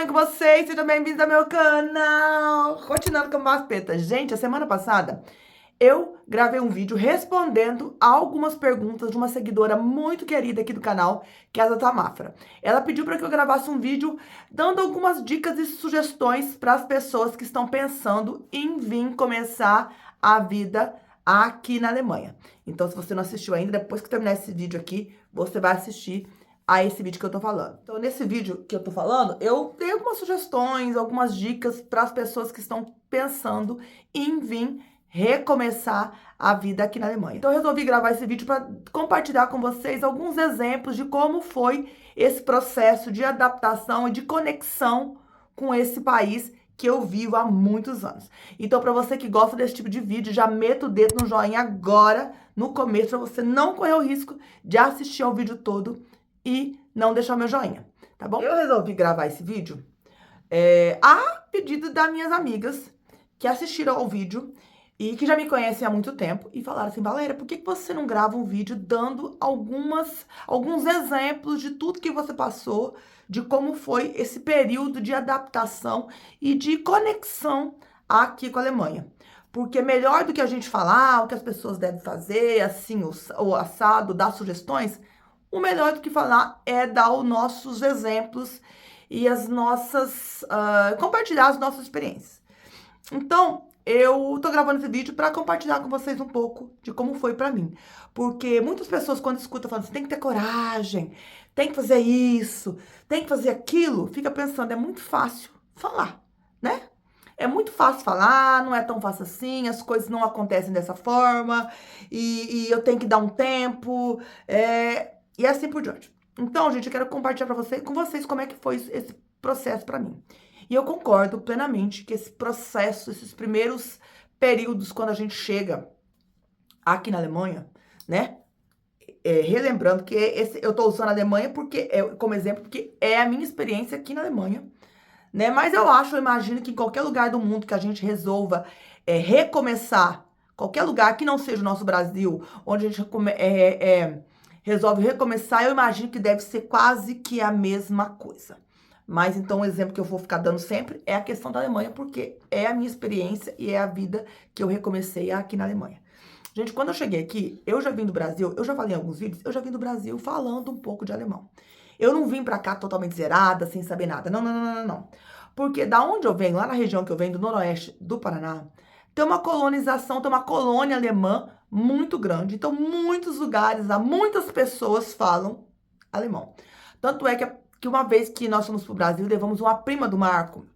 bem com vocês? Sejam bem-vindos ao meu canal! Continuando com o Vaspeta. Gente, a semana passada eu gravei um vídeo respondendo a algumas perguntas de uma seguidora muito querida aqui do canal, que é a Zata Mafra. Ela pediu para que eu gravasse um vídeo dando algumas dicas e sugestões para as pessoas que estão pensando em vir começar a vida aqui na Alemanha. Então, se você não assistiu ainda, depois que terminar esse vídeo aqui, você vai assistir a esse vídeo que eu tô falando. Então, nesse vídeo que eu tô falando, eu dei algumas sugestões, algumas dicas para as pessoas que estão pensando em vir recomeçar a vida aqui na Alemanha. Então, eu resolvi gravar esse vídeo para compartilhar com vocês alguns exemplos de como foi esse processo de adaptação e de conexão com esse país que eu vivo há muitos anos. Então, para você que gosta desse tipo de vídeo, já meta o dedo no joinha agora, no começo, para você não correr o risco de assistir ao vídeo todo e não deixar o meu joinha, tá bom? Eu resolvi gravar esse vídeo a pedido das minhas amigas que assistiram ao vídeo e que já me conhecem há muito tempo e falaram assim: Valéria, por que você não grava um vídeo dando alguns exemplos de tudo que você passou, de como foi esse período de adaptação e de conexão aqui com a Alemanha? Porque melhor do que a gente falar o que as pessoas devem fazer, assim, o assado, dar sugestões, o melhor do que falar é dar os nossos exemplos e as nossas... compartilhar as nossas experiências. Então, eu tô gravando esse vídeo para compartilhar com vocês um pouco de como foi pra mim. Porque muitas pessoas, quando escutam, falam assim: tem que ter coragem, tem que fazer isso, tem que fazer aquilo, fica pensando, é muito fácil falar, né? É muito fácil falar, não é tão fácil assim, as coisas não acontecem dessa forma, e eu tenho que dar um tempo, e assim por diante. Então, gente, eu quero compartilhar com vocês como é que foi esse processo pra mim. E eu concordo plenamente que esse processo, esses primeiros períodos, quando a gente chega aqui na Alemanha, né? Relembrando que eu tô usando a Alemanha como exemplo, porque é a minha experiência aqui na Alemanha, né? Mas eu imagino que em qualquer lugar do mundo que a gente resolva recomeçar, qualquer lugar que não seja o nosso Brasil, onde a gente resolve recomeçar, eu imagino que deve ser quase que a mesma coisa. Mas então o exemplo que eu vou ficar dando sempre é a questão da Alemanha, porque é a minha experiência e é a vida que eu recomecei aqui na Alemanha. Gente, quando eu cheguei aqui, eu já vim do Brasil, eu já falei em alguns vídeos, eu já vim do Brasil falando um pouco de alemão. Eu não vim pra cá totalmente zerada, sem saber nada. Não, não, não, não, não. Porque da onde eu venho, lá na região que eu venho, do noroeste do Paraná, tem uma colonização, tem uma colônia alemã muito grande. Então, muitos lugares, muitas pessoas falam alemão. Tanto é que uma vez que nós fomos pro Brasil, levamos uma prima do Marco.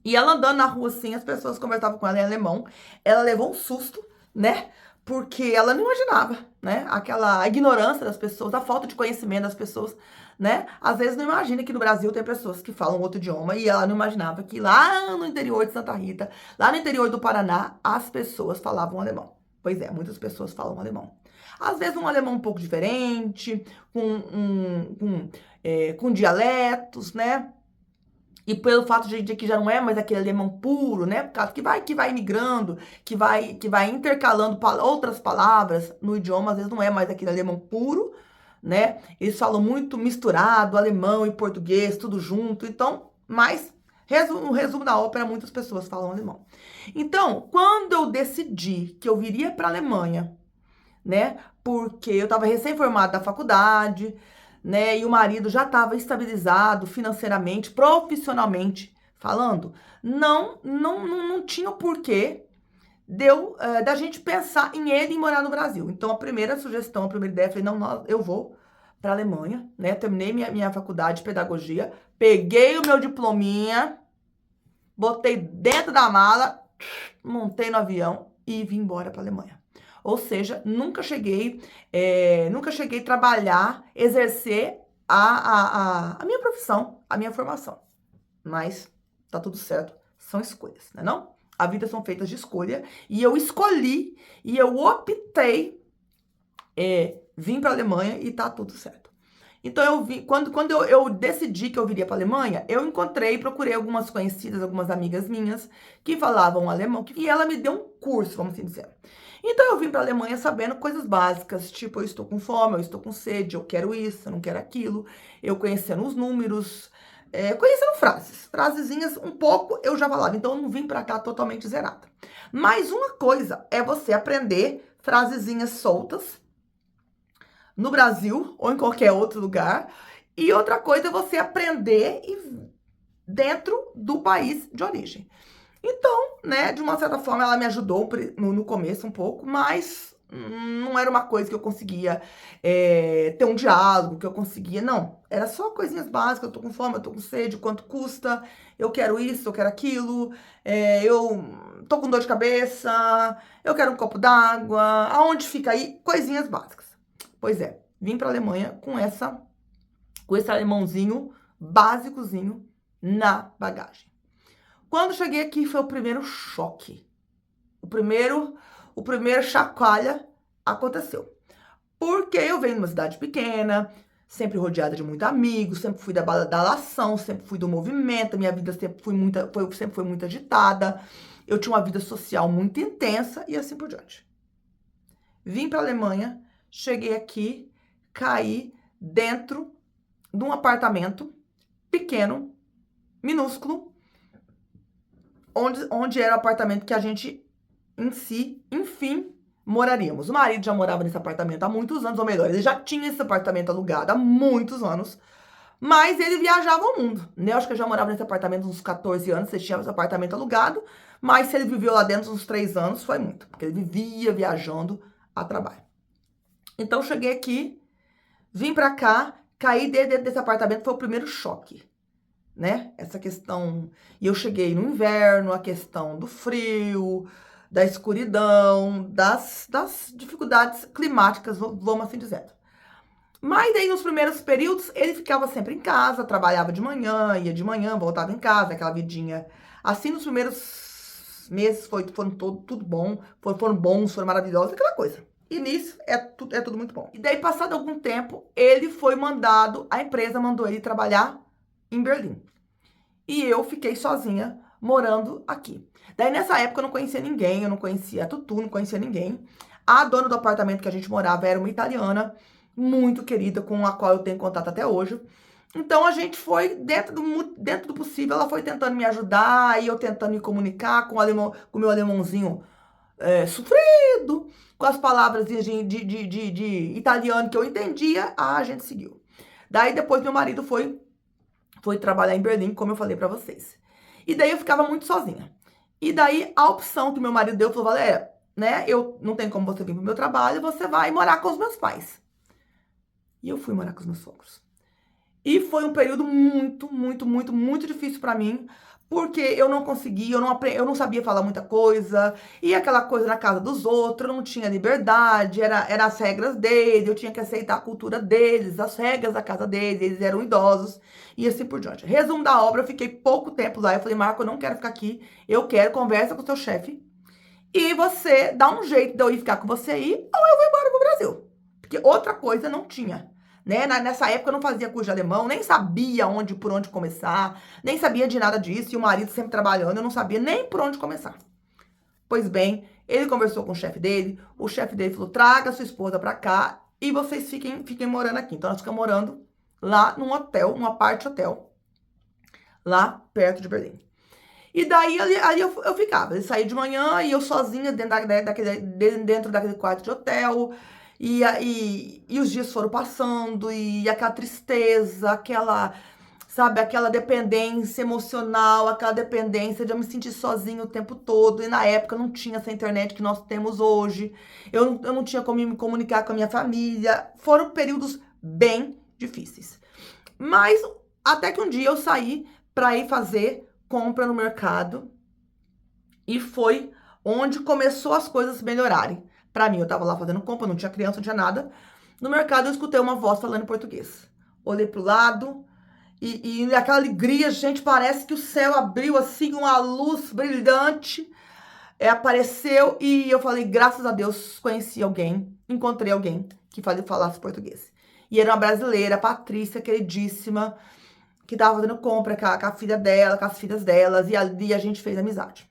E ela andando na rua assim, as pessoas conversavam com ela em alemão. Ela levou um susto, né? Porque ela não imaginava, né? Aquela ignorância das pessoas, a falta de conhecimento das pessoas, né? Às vezes não imagina que no Brasil tem pessoas que falam outro idioma e ela não imaginava que lá no interior de Santa Rita, lá no interior do Paraná, as pessoas falavam alemão. Pois é, muitas pessoas falam alemão. Às vezes um alemão um pouco diferente, com dialetos, né? E pelo fato de que já não é mais aquele alemão puro, né? Por causa que vai migrando, que vai intercalando outras palavras no idioma, às vezes não é mais aquele alemão puro, né? Eles falam muito misturado, alemão e português, tudo junto. Então, mas no resumo da ópera, muitas pessoas falam alemão. Então, quando eu decidi que eu viria para a Alemanha, né? Porque eu estava recém-formada da faculdade, né? E o marido já estava estabilizado financeiramente, profissionalmente falando. Não tinha o porquê da gente pensar em ele e morar no Brasil. Então, a primeira sugestão, a primeira ideia, eu falei: não, eu vou para a Alemanha, né? Terminei minha faculdade de pedagogia, peguei o meu diplominha, botei dentro da mala, montei no avião e vim embora para a Alemanha. Ou seja, nunca cheguei a trabalhar, exercer a minha profissão, a minha formação. Mas tá tudo certo, são escolhas, né não? A vida são feitas de escolha e eu escolhi e eu optei vir para a Alemanha e tá tudo certo. Então eu vim, quando eu decidi que eu viria para a Alemanha, eu procurei algumas conhecidas, algumas amigas minhas que falavam alemão, e ela me deu um curso, vamos assim dizer. Então eu vim para a Alemanha sabendo coisas básicas, tipo: eu estou com fome, eu estou com sede, eu quero isso, eu não quero aquilo, eu conhecendo os números, conhecendo frases. Frasezinhas um pouco eu já falava, então eu não vim pra cá totalmente zerada. Mas uma coisa é você aprender frasezinhas soltas no Brasil ou em qualquer outro lugar. E outra coisa é você aprender dentro do país de origem. Então, né, de uma certa forma ela me ajudou no começo um pouco, mas não era uma coisa que eu conseguia ter um diálogo, que eu conseguia, não. Era só coisinhas básicas, eu tô com fome, eu tô com sede, quanto custa, eu quero isso, eu quero aquilo, eu tô com dor de cabeça, eu quero um copo d'água, aonde fica aí? Coisinhas básicas. Pois é, vim pra Alemanha com esse alemãozinho básicozinho na bagagem. Quando cheguei aqui foi o primeiro choque. O primeiro chacoalha aconteceu. Porque eu venho de uma cidade pequena, sempre rodeada de muitos amigos, sempre fui da badalação, sempre fui do movimento, minha vida sempre foi muito agitada. Eu tinha uma vida social muito intensa e assim por diante. Vim para a Alemanha, cheguei aqui, caí dentro de um apartamento pequeno, minúsculo, onde era o apartamento que a gente, em si, enfim, moraríamos. O marido já morava nesse apartamento há muitos anos, ou melhor, ele já tinha esse apartamento alugado há muitos anos, mas ele viajava ao mundo, né? Eu acho que eu já morava nesse apartamento uns 14 anos, ele tinha esse apartamento alugado, mas se ele viveu lá dentro uns 3 anos, foi muito, porque ele vivia viajando a trabalho. Então, cheguei aqui, vim pra cá, caí dentro desse apartamento, foi o primeiro choque, né? Essa questão. E eu cheguei no inverno, a questão do frio, da escuridão, das dificuldades climáticas, vamos assim dizendo. Mas aí nos primeiros períodos ele ficava sempre em casa, trabalhava de manhã, ia de manhã, voltava em casa, aquela vidinha. Assim nos primeiros meses foram tudo bom, foram bons, foram maravilhosos, aquela coisa. E nisso é tudo muito bom. E daí, passado algum tempo, ele foi mandado, a empresa mandou ele trabalhar em Berlim. E eu fiquei sozinha morando aqui. Daí nessa época eu não conhecia ninguém, eu não conhecia a Tutu, não conhecia ninguém. A dona do apartamento que a gente morava era uma italiana, muito querida, com a qual eu tenho contato até hoje. Então a gente foi, dentro do possível, ela foi tentando me ajudar, e eu tentando me comunicar com o meu alemãozinho sofrido, com as palavras de italiano que eu entendia, a gente seguiu. Daí depois meu marido foi trabalhar em Berlim, como eu falei pra vocês. E daí eu ficava muito sozinha. E daí a opção que meu marido deu, falou, Valéria, né, eu não tenho como você vir pro meu trabalho, você vai morar com os meus pais. E eu fui morar com os meus sogros. E foi um período muito difícil pra mim, porque eu não conseguia, eu não sabia falar muita coisa, e aquela coisa na casa dos outros, eu não tinha liberdade, era as regras deles, eu tinha que aceitar a cultura deles, as regras da casa deles, eles eram idosos, e assim por diante. Resumo da obra, eu fiquei pouco tempo lá, eu falei, Marco, eu não quero ficar aqui, eu quero, conversa com o seu chefe, e você dá um jeito de eu ir ficar com você aí, ou eu vou embora pro Brasil. Porque outra coisa não tinha. Né? Nessa época eu não fazia curso de alemão, nem sabia por onde começar, nem sabia de nada disso, e o marido sempre trabalhando, eu não sabia nem por onde começar. Pois bem, ele conversou com o chefe dele falou, traga sua esposa pra cá e vocês fiquem morando aqui. Então nós ficamos morando lá num hotel, num apart hotel, lá perto de Berlim. E daí ali eu ficava, ele saía de manhã e eu sozinha dentro daquele quarto de hotel. E os dias foram passando, e aquela tristeza, aquela dependência emocional, aquela dependência de eu me sentir sozinha o tempo todo. E na época não tinha essa internet que nós temos hoje. Eu não tinha como me comunicar com a minha família. Foram períodos bem difíceis. Mas até que um dia eu saí para ir fazer compra no mercado. E foi onde começou as coisas melhorarem. Pra mim, eu tava lá fazendo compra, não tinha criança, não tinha nada. No mercado, eu escutei uma voz falando em português. Olhei pro lado e aquela alegria, gente, parece que o céu abriu assim, uma luz brilhante apareceu e eu falei, graças a Deus, conheci alguém, encontrei alguém que falasse português. E era uma brasileira, Patrícia, queridíssima, que tava fazendo compra com a filha dela, com as filhas delas, e ali a gente fez amizade.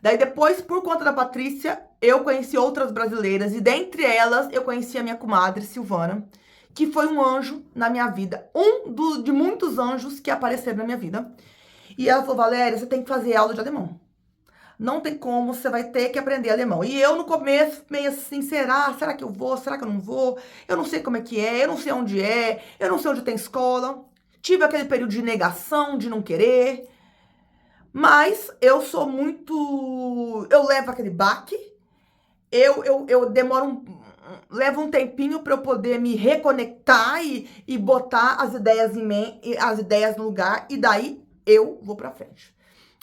Daí depois, por conta da Patrícia, eu conheci outras brasileiras, e dentre elas eu conheci a minha comadre, Silvana, que foi um anjo na minha vida. De muitos anjos que apareceram na minha vida. E ela falou, Valéria, você tem que fazer aula de alemão. Não tem como, você vai ter que aprender alemão. E eu no começo, meio assim, será que eu vou? Será que eu não vou? Eu não sei como é que é, eu não sei onde é, eu não sei onde tem escola. Tive aquele período de negação, de não querer. Mas eu sou muito... Eu levo aquele baque. Eu demoro levo um tempinho para eu poder me reconectar e botar as ideias as ideias no lugar. E daí eu vou pra frente.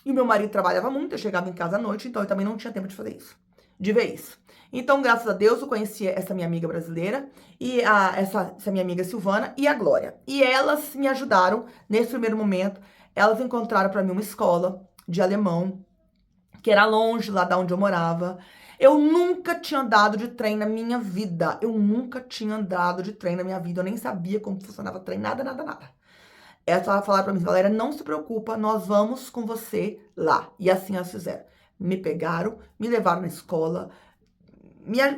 E o meu marido trabalhava muito, eu chegava em casa à noite, então eu também não tinha tempo de fazer isso, de ver isso. Então, graças a Deus, eu conheci essa minha amiga brasileira, e essa minha amiga Silvana e a Glória. E elas me ajudaram nesse primeiro momento. Elas encontraram para mim uma escola de alemão, que era longe lá da onde eu morava. Eu nunca tinha andado de trem na minha vida. Eu nem sabia como funcionava trem, nada. Ela falou pra mim, galera, não se preocupa, nós vamos com você lá. E assim elas fizeram. Me pegaram, me levaram na escola,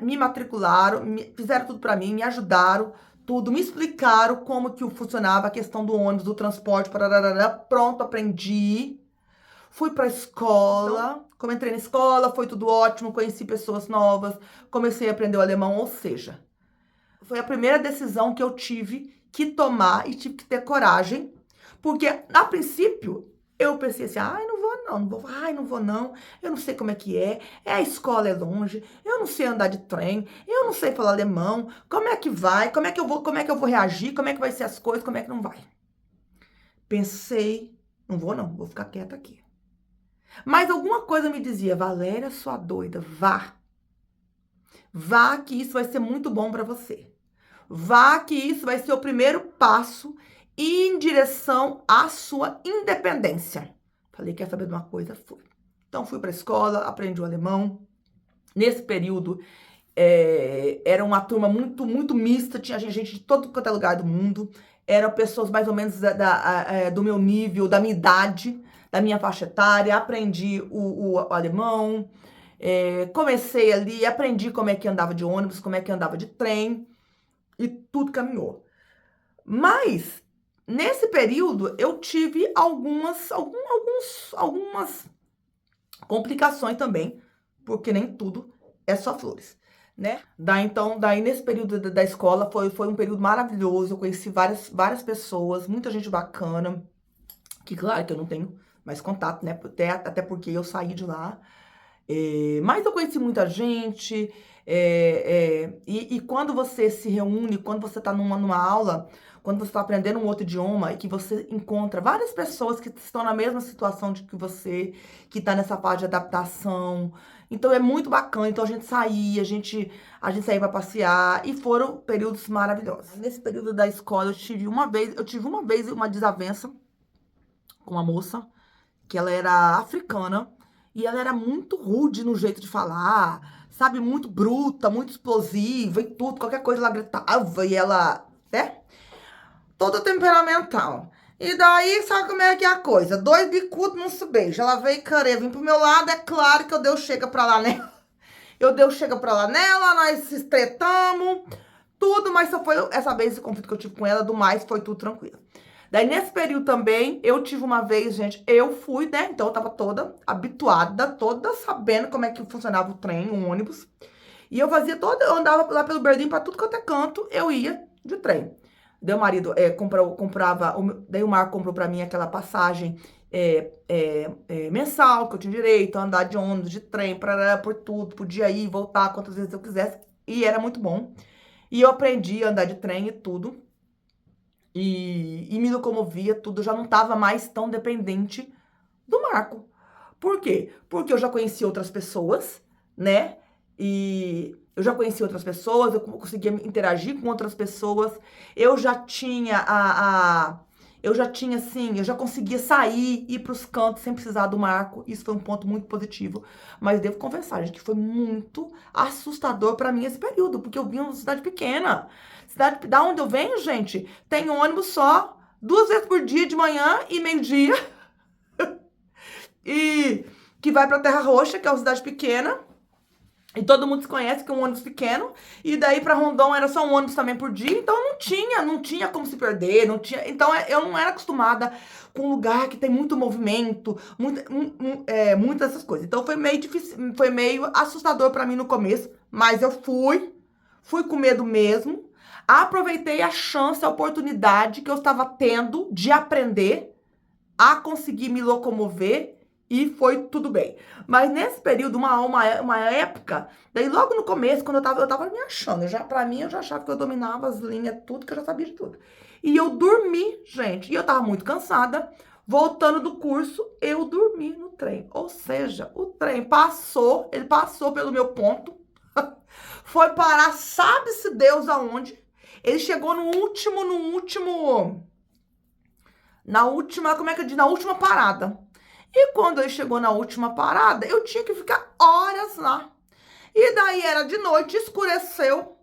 me matricularam, fizeram tudo pra mim, me ajudaram, tudo, me explicaram como que funcionava a questão do ônibus, do transporte, parará, pronto, aprendi. Fui pra escola, então, como entrei na escola, foi tudo ótimo, conheci pessoas novas, comecei a aprender o alemão, ou seja, foi a primeira decisão que eu tive que tomar e tive que ter coragem, porque a princípio eu pensei assim, ai, não vou não, eu não sei como é que é, a escola é longe, eu não sei andar de trem, eu não sei falar alemão, como é que vai, como é que eu vou reagir, como é que vai ser as coisas, como é que não vai. Pensei, não, vou ficar quieta aqui. Mas alguma coisa me dizia, Valéria, sua doida, vá que isso vai ser muito bom pra você. Vá que isso vai ser o primeiro passo em direção à sua independência. Falei, quer saber de uma coisa? Fui. Então fui para a escola, aprendi o alemão. Nesse período, era uma turma muito mista, tinha gente de todo quanto é lugar do mundo. Eram pessoas mais ou menos do meu nível, da minha idade, da minha faixa etária. Aprendi o alemão. Comecei ali, aprendi como é que andava de ônibus, como é que andava de trem. E tudo caminhou. Mas, nesse período, eu tive algumas complicações também, porque nem tudo é só flores, né? Daí nesse período da escola, foi um período maravilhoso, eu conheci várias pessoas, muita gente bacana, que claro que eu não tenho mais contato, né? Até porque eu saí de lá. Mas eu conheci muita gente, e quando você se reúne, quando você está numa aula, quando você está aprendendo um outro idioma e que você encontra várias pessoas que estão na mesma situação de que você, que está nessa fase de adaptação, então é muito bacana. Então a gente saía para passear e foram períodos maravilhosos. Nesse período da escola eu tive uma vez uma desavença com uma moça, que ela era africana, e ela era muito rude no jeito de falar, sabe? Muito bruta, muito explosiva e tudo. Qualquer coisa ela gritava e ela, né? Toda temperamental. E daí, sabe como é que é a coisa? Dois bicudos não se beijam. Ela veio querer vir pro meu lado, é claro que eu dei o chega pra lá nela. Nós se estretamos, tudo, mas só foi essa vez esse conflito que eu tive com ela, do mais foi tudo tranquilo. Daí, nesse período também, eu tive uma vez, gente, eu fui, né? Então, eu tava toda habituada, toda sabendo como é que funcionava o trem, o ônibus. E eu andava lá pelo Berlim, pra tudo quanto é canto, eu ia de trem. Daí o marido daí o Marco comprou pra mim aquela passagem mensal, que eu tinha direito a andar de ônibus, de trem, por tudo, podia ir e voltar quantas vezes eu quisesse. E era muito bom. E eu aprendi a andar de trem e tudo. E me locomovia, tudo, eu já não estava mais tão dependente do Marco. Por quê? Porque eu já conhecia outras pessoas, né? E eu já conhecia outras pessoas, eu conseguia interagir com outras pessoas, eu já tinha eu já conseguia sair, ir pros cantos sem precisar do Marco. Isso foi um ponto muito positivo. Mas devo confessar, gente, que foi muito assustador pra mim esse período, porque eu vim de uma cidade pequena. Cidade da onde eu venho, gente, tem ônibus só 2 vezes por dia, de manhã e meio-dia. E que vai pra Terra Roxa, que é uma cidade pequena. E todo mundo se conhece que é um ônibus pequeno. E daí pra Rondon era só um ônibus também por dia. Então não tinha como se perder. Não tinha, então eu não era acostumada com um lugar que tem muito movimento, muitas dessas coisas. Então foi meio difícil, foi meio assustador pra mim no começo. Mas eu fui com medo mesmo. Aproveitei a chance, a oportunidade que eu estava tendo de aprender a conseguir me locomover e foi tudo bem. Mas nesse período, uma época, daí logo no começo, quando eu tava me achando, pra mim, eu já achava que eu dominava as linhas, tudo, que eu já sabia de tudo. E eu dormi, gente, e eu tava muito cansada. Voltando do curso, eu dormi no trem. Ou seja, o trem passou, ele passou pelo meu ponto, foi parar, sabe-se Deus aonde. Ele chegou na última, como é que eu digo? Na última parada. E quando ele chegou na última parada, eu tinha que ficar horas lá. E daí era de noite, escureceu.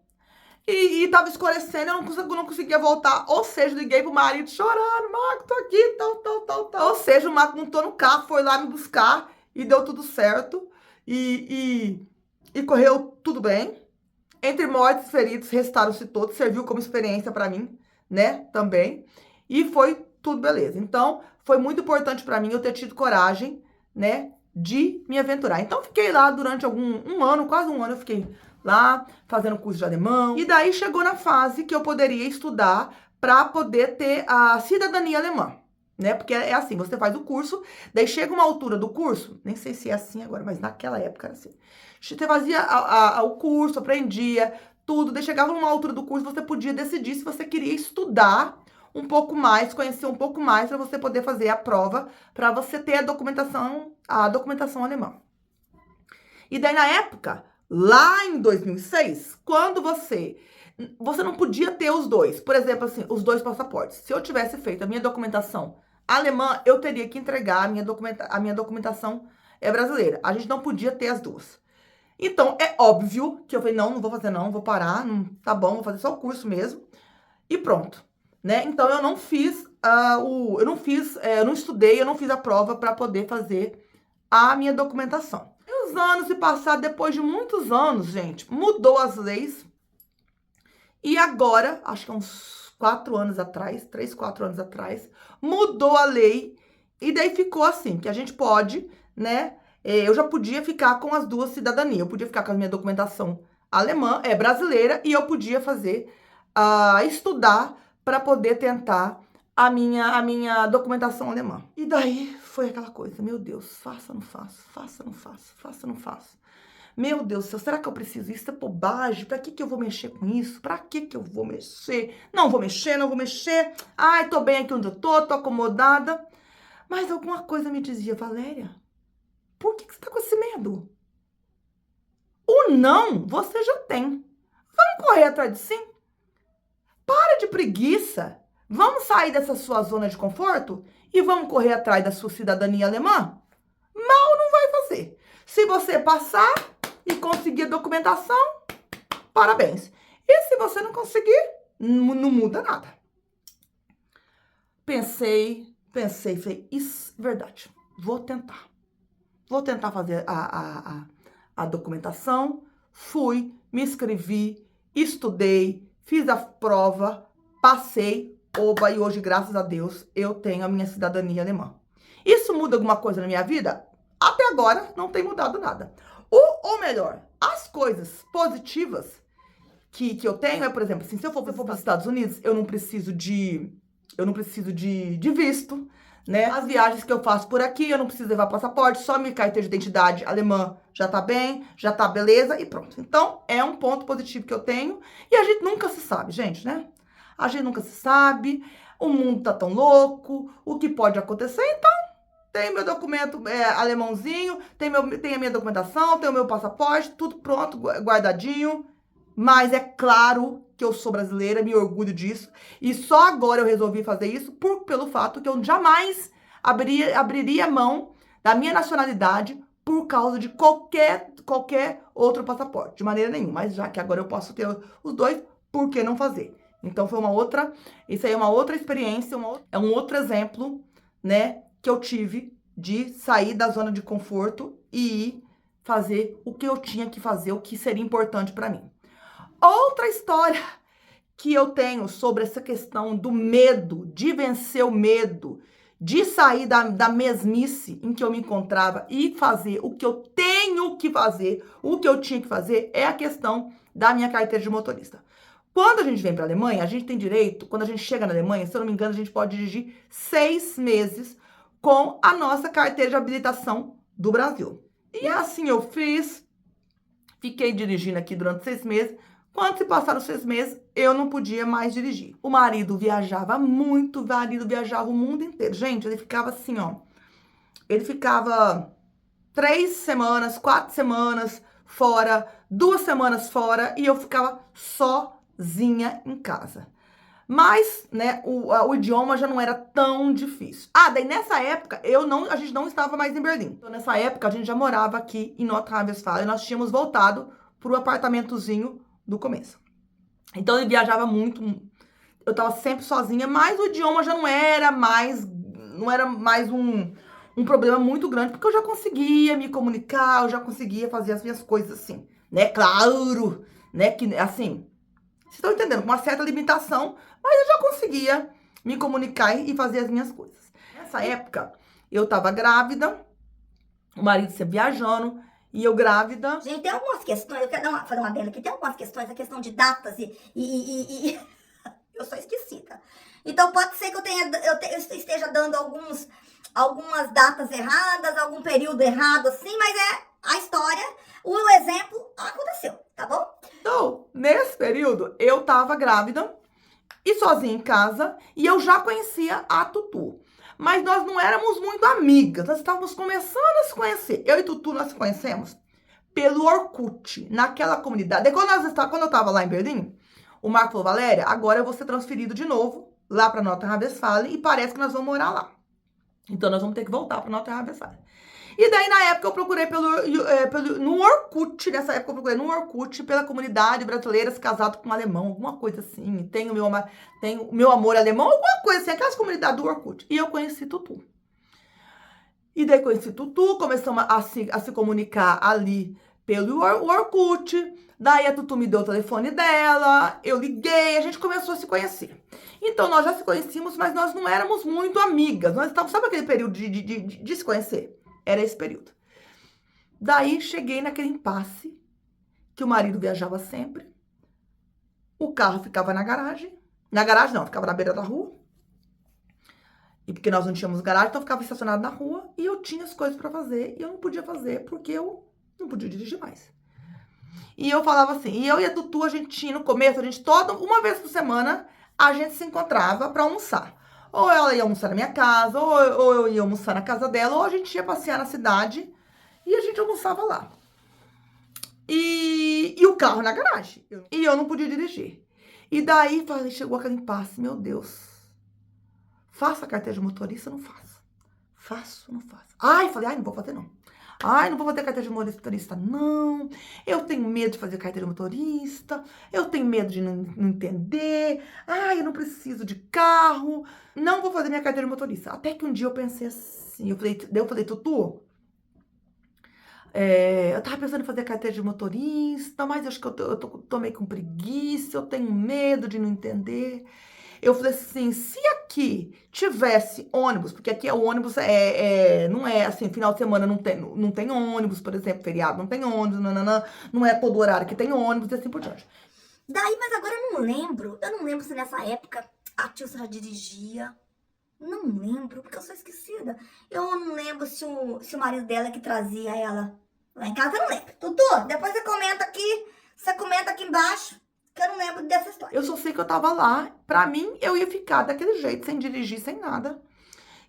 E tava escurecendo, eu não conseguia voltar. Ou seja, liguei pro marido chorando. Marco, tô aqui, tal. Ou seja, o Marco montou no carro, foi lá me buscar e deu tudo certo. E correu tudo bem. Entre mortes e feridos, restaram-se todos. Serviu como experiência pra mim, né, também. E foi tudo beleza. Então, foi muito importante pra mim eu ter tido coragem, né, de me aventurar. Então, fiquei lá durante um ano, quase um ano, eu fiquei lá fazendo curso de alemão. E daí chegou na fase que eu poderia estudar para poder ter a cidadania alemã, né? Porque é assim, você faz o curso, daí chega uma altura do curso, nem sei se é assim agora, mas naquela época era assim. Você fazia o curso, aprendia tudo, daí chegava numa altura do curso, você podia decidir se você queria estudar um pouco mais, conhecer um pouco mais para você poder fazer a prova, para você ter a documentação alemã. E daí na época, lá em 2006, quando você não podia ter os dois, por exemplo, assim, os dois passaportes. Se eu tivesse feito a minha documentação alemã, eu teria que entregar a minha documentação brasileira. A gente não podia ter as duas. Então, é óbvio que eu falei, não vou fazer não, vou parar, não, tá bom, vou fazer só o curso mesmo. E pronto, né? Então, eu não fiz, eu não estudei, eu não fiz a prova para poder fazer a minha documentação. E os anos se passaram, depois de muitos anos, gente, mudou as leis. E agora, acho que uns 4 anos atrás, 3, 4 anos atrás, mudou a lei. E daí ficou assim, que a gente pode, né? Eu já podia ficar com as duas cidadanias. Eu podia ficar com a minha documentação alemã, brasileira, e eu podia fazer, estudar para poder tentar a minha documentação alemã. E daí foi aquela coisa, meu Deus, faça, não faço, faça, não faço, faça, não faço. Meu Deus do céu, será que eu preciso? Isso é bobagem, pra que eu vou mexer com isso? Pra que eu vou mexer? Não vou mexer. Ai, tô bem aqui onde eu tô acomodada. Mas alguma coisa me dizia, Valéria, por que você tá com esse medo? O não, você já tem. Vamos correr atrás de sim? Para de preguiça. Vamos sair dessa sua zona de conforto e vamos correr atrás da sua cidadania alemã? Mal não vai fazer. Se você passar e conseguir documentação, parabéns. E se você não conseguir, não muda nada. Pensei, falei, isso é verdade, vou tentar. Vou tentar fazer a documentação. Fui, me inscrevi, estudei, fiz a prova, passei, oba, e hoje, graças a Deus, eu tenho a minha cidadania alemã. Isso muda alguma coisa na minha vida? Até agora, não tem mudado nada. Ou melhor, as coisas positivas que eu tenho é, por exemplo, assim, se eu for para os Estados Unidos, eu não preciso de visto, né? As viagens que eu faço por aqui, eu não preciso levar passaporte, só minha carteira de identidade alemã já tá bem, já tá beleza e pronto. Então, é um ponto positivo que eu tenho e a gente nunca se sabe, gente, né? A gente nunca se sabe, o mundo tá tão louco, o que pode acontecer, então tem meu documento alemãozinho, tem a minha documentação, tem o meu passaporte, tudo pronto, guardadinho. Mas é claro que eu sou brasileira, me orgulho disso. E só agora eu resolvi fazer isso pelo fato que eu jamais abriria mão da minha nacionalidade por causa de qualquer outro passaporte. De maneira nenhuma. Mas já que agora eu posso ter os dois, por que não fazer? Então foi isso aí é uma outra experiência, é um outro exemplo, né, que eu tive de sair da zona de conforto e ir fazer o que eu tinha que fazer, o que seria importante para mim. Outra história que eu tenho sobre essa questão do medo, de vencer o medo, de sair da mesmice em que eu me encontrava e fazer o que eu tenho que fazer, o que eu tinha que fazer, é a questão da minha carteira de motorista. Quando a gente vem para a Alemanha, a gente tem direito, quando a gente chega na Alemanha, se eu não me engano, a gente pode dirigir 6 meses com a nossa carteira de habilitação do Brasil. E assim eu fiz, fiquei dirigindo aqui durante 6 meses. Quando se passaram 6 meses, eu não podia mais dirigir. O marido viajava muito, o marido viajava o mundo inteiro. Gente, ele ficava assim, ó. Ele ficava 3 semanas, 4 semanas fora, 2 semanas fora, e eu ficava sozinha em casa. Mas, né, o idioma já não era tão difícil. Daí nessa época, a gente não estava mais em Berlim. Então, nessa época, a gente já morava aqui em Nordrhein-Westfalen, e nós tínhamos voltado pro apartamentozinho do começo. Então, ele viajava muito, eu tava sempre sozinha, mas o idioma já não era mais um problema muito grande, porque eu já conseguia me comunicar, eu já conseguia fazer as minhas coisas assim, né? Claro, né, que assim, vocês estão entendendo, com uma certa limitação, mas eu já conseguia me comunicar e fazer as minhas coisas. Nessa época, eu tava grávida, o marido sempre viajando, e eu grávida. Gente, tem algumas questões, eu quero fazer uma adenda aqui, tem algumas questões, a questão de datas e eu sou esquecida. Então pode ser que eu esteja dando algumas datas erradas, algum período errado assim, mas é a história, o exemplo aconteceu, tá bom? Então, nesse período, eu tava grávida e sozinha em casa, e eu já conhecia a Tutu. Mas nós não éramos muito amigas, nós estávamos começando a se conhecer. Eu e Tutu, nós se conhecemos pelo Orkut, naquela comunidade. E quando eu estava lá em Berlim, o Marco falou, Valéria, agora eu vou ser transferido de novo lá para Nordrhein-Westfalen e parece que nós vamos morar lá. Então, nós vamos ter que voltar para Nordrhein-Westfalen. E daí, na época, eu procurei no Orkut, nessa época eu procurei no Orkut pela comunidade brasileira se casado com um alemão, alguma coisa assim. Tem o meu amor alemão, alguma coisa assim, aquelas comunidades do Orkut. E eu conheci Tutu. E daí conheci Tutu, começamos a se comunicar ali pelo Orkut. Daí a Tutu me deu o telefone dela, eu liguei, a gente começou a se conhecer. Então, nós já se conhecíamos, mas nós não éramos muito amigas. Nós estávamos, sabe aquele período de se conhecer? Era esse período. Daí, cheguei naquele impasse, que o marido viajava sempre. O carro ficava na garagem. Na garagem não, ficava na beira da rua. E porque nós não tínhamos garagem, então ficava estacionado na rua. E eu tinha as coisas para fazer, e eu não podia fazer, porque eu não podia dirigir mais. E eu falava assim, e eu e a Tutu, a gente tinha no começo, uma vez por semana, a gente se encontrava para almoçar. Ou ela ia almoçar na minha casa, ou eu ia almoçar na casa dela, ou a gente ia passear na cidade e a gente almoçava lá. E o carro na garagem. E eu não podia dirigir. E daí chegou aquele impasse, meu Deus. Faço a carteira de motorista, não faço. Faço, não faço. Não vou fazer não. Não vou fazer carteira de motorista, não. Eu tenho medo de fazer carteira de motorista. Eu tenho medo de não entender. Eu não preciso de carro. Não vou fazer minha carteira de motorista. Até que um dia eu pensei assim, eu falei, Tutu, eu tava pensando em fazer carteira de motorista, mas eu acho que eu tô meio com preguiça, eu tenho medo de não entender. Eu falei assim, se aqui tivesse ônibus, porque aqui o ônibus não é assim, final de semana não tem ônibus, por exemplo, feriado não tem ônibus, não é todo horário que tem ônibus e assim por diante. Daí, mas agora eu não lembro se nessa época a Tilsa já dirigia. Não lembro, porque eu sou esquecida. Eu não lembro se o marido dela que trazia ela lá em casa, eu não lembro. Tutu, depois você comenta aqui embaixo, que eu não lembro dessa história. Eu só sei que eu tava lá, pra mim, eu ia ficar daquele jeito, sem dirigir, sem nada.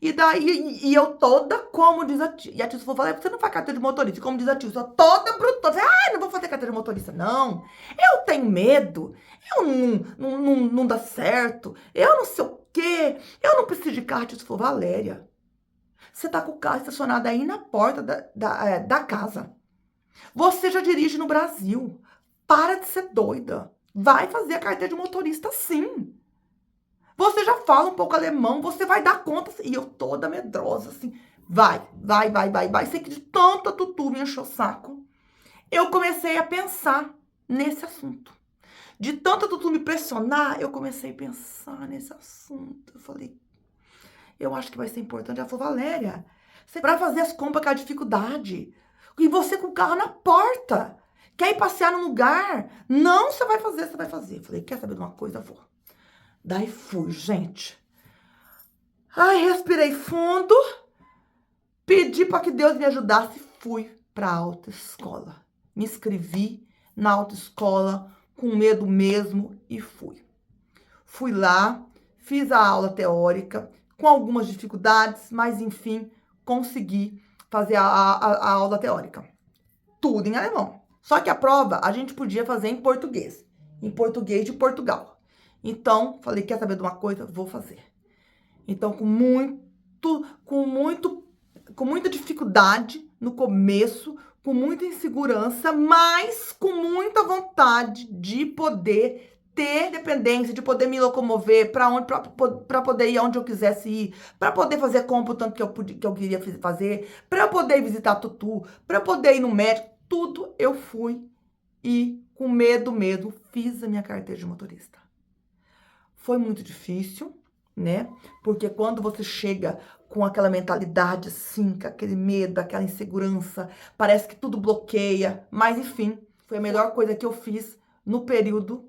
E daí, eu toda, como diz a tia. E a tia falou, você não faz carteira de motorista. Como diz a tia, eu sou toda bruta. Não vou fazer carteira de motorista, não. Eu tenho medo. Eu não dá certo. Eu não sei o quê. Eu não preciso de carro. A tia falou, Valéria, você tá com o carro estacionado aí na porta da casa. Você já dirige no Brasil. Para de ser doida. Vai fazer a carteira de motorista, sim. Você já fala um pouco alemão, você vai dar conta. E eu toda medrosa, assim, vai. Sei que de tanto a Tutu me encheu o saco, eu comecei a pensar nesse assunto. De tanto a Tutu me pressionar, eu comecei a pensar nesse assunto. Eu falei, eu acho que vai ser importante. Ela falou, Valéria, pra fazer as compras com a dificuldade. E você com o carro na porta. Quer ir passear num lugar? Não, você vai fazer. Eu falei, quer saber de uma coisa? Eu vou. Daí fui, gente. Ai, respirei fundo. Pedi para que Deus me ajudasse. Fui pra autoescola. Me inscrevi na autoescola com medo mesmo e fui. Fui lá, fiz a aula teórica, com algumas dificuldades, mas enfim, consegui fazer a aula teórica. Tudo em alemão. Só que a prova a gente podia fazer em português de Portugal. Então, falei, quer saber de uma coisa? Vou fazer. Então, com muita dificuldade no começo, com muita insegurança, mas com muita vontade de poder ter dependência, de poder me locomover para poder ir aonde eu quisesse ir, para poder fazer compra o tanto que eu queria fazer, para poder visitar a Tutu, para poder ir no médico, tudo eu fui e com medo mesmo fiz a minha carteira de motorista. Foi muito difícil, né? Porque quando você chega com aquela mentalidade assim, com aquele medo, aquela insegurança, parece que tudo bloqueia, mas enfim, foi a melhor coisa que eu fiz no período